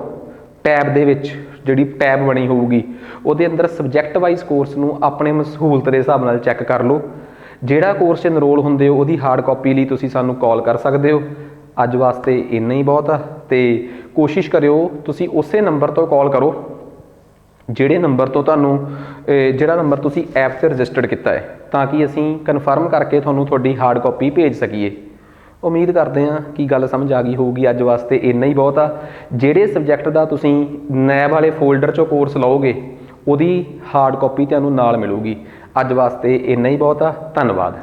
ਟੈਬ ਦੇ ਵਿੱਚ ਜਿਹੜੀ ਟੈਬ ਬਣੀ ਹੋਊਗੀ ਉਹਦੇ ਅੰਦਰ ਸਬਜੈਕਟ ਵਾਈਜ਼ ਕੋਰਸ ਨੂੰ ਆਪਣੇ ਸਹੂਲਤ ਦੇ ਹਿਸਾਬ ਨਾਲ ਚੈੱਕ ਕਰ ਲਓ। ਜਿਹੜਾ ਕੋਰਸ 'ਚ ਇਨਰੋਲ ਹੁੰਦੇ ਹੋ ਉਹਦੀ ਹਾਰਡ ਕਾਪੀ ਲਈ ਤੁਸੀਂ ਸਾਨੂੰ ਕਾਲ ਕਰ ਸਕਦੇ ਹੋ। ਅੱਜ ਵਾਸਤੇ ਇੰਨਾ ਹੀ ਬਹੁਤ ਆ, ਅਤੇ ਕੋਸ਼ਿਸ਼ ਕਰਿਓ ਤੁਸੀਂ ਉਸੇ ਨੰਬਰ ਤੋਂ ਕਾਲ ਕਰੋ ਜਿਹੜੇ ਨੰਬਰ ਤੋਂ ਤੁਹਾਨੂੰ ਜਿਹੜਾ ਨੰਬਰ ਤੁਸੀਂ ਐਪ 'ਤੇ ਰਜਿਸਟਰਡ ਕੀਤਾ ਹੈ, ਤਾਂ ਕਿ ਅਸੀਂ ਕਨਫਰਮ ਕਰਕੇ ਤੁਹਾਨੂੰ ਤੁਹਾਡੀ ਹਾਰਡ ਕਾਪੀ ਭੇਜ ਸਕੀਏ। ਉਮੀਦ ਕਰਦੇ ਹਾਂ ਕਿ ਗੱਲ ਸਮਝ ਆ ਗਈ ਹੋਊਗੀ। ਅੱਜ ਵਾਸਤੇ ਇੰਨਾ ਹੀ ਬਹੁਤ ਆ। ਜਿਹੜੇ ਸਬਜੈਕਟ ਦਾ ਤੁਸੀਂ ਨੈਬ ਵਾਲੇ ਫੋਲਡਰ 'ਚੋਂ ਕੋਰਸ ਲਓਗੇ ਉਹਦੀ ਹਾਰਡ ਕਾਪੀ ਤੁਹਾਨੂੰ ਨਾਲ ਮਿਲੂਗੀ। ਅੱਜ ਵਾਸਤੇ ਇੰਨਾ ਹੀ ਬਹੁਤ ਆ। ਧੰਨਵਾਦ।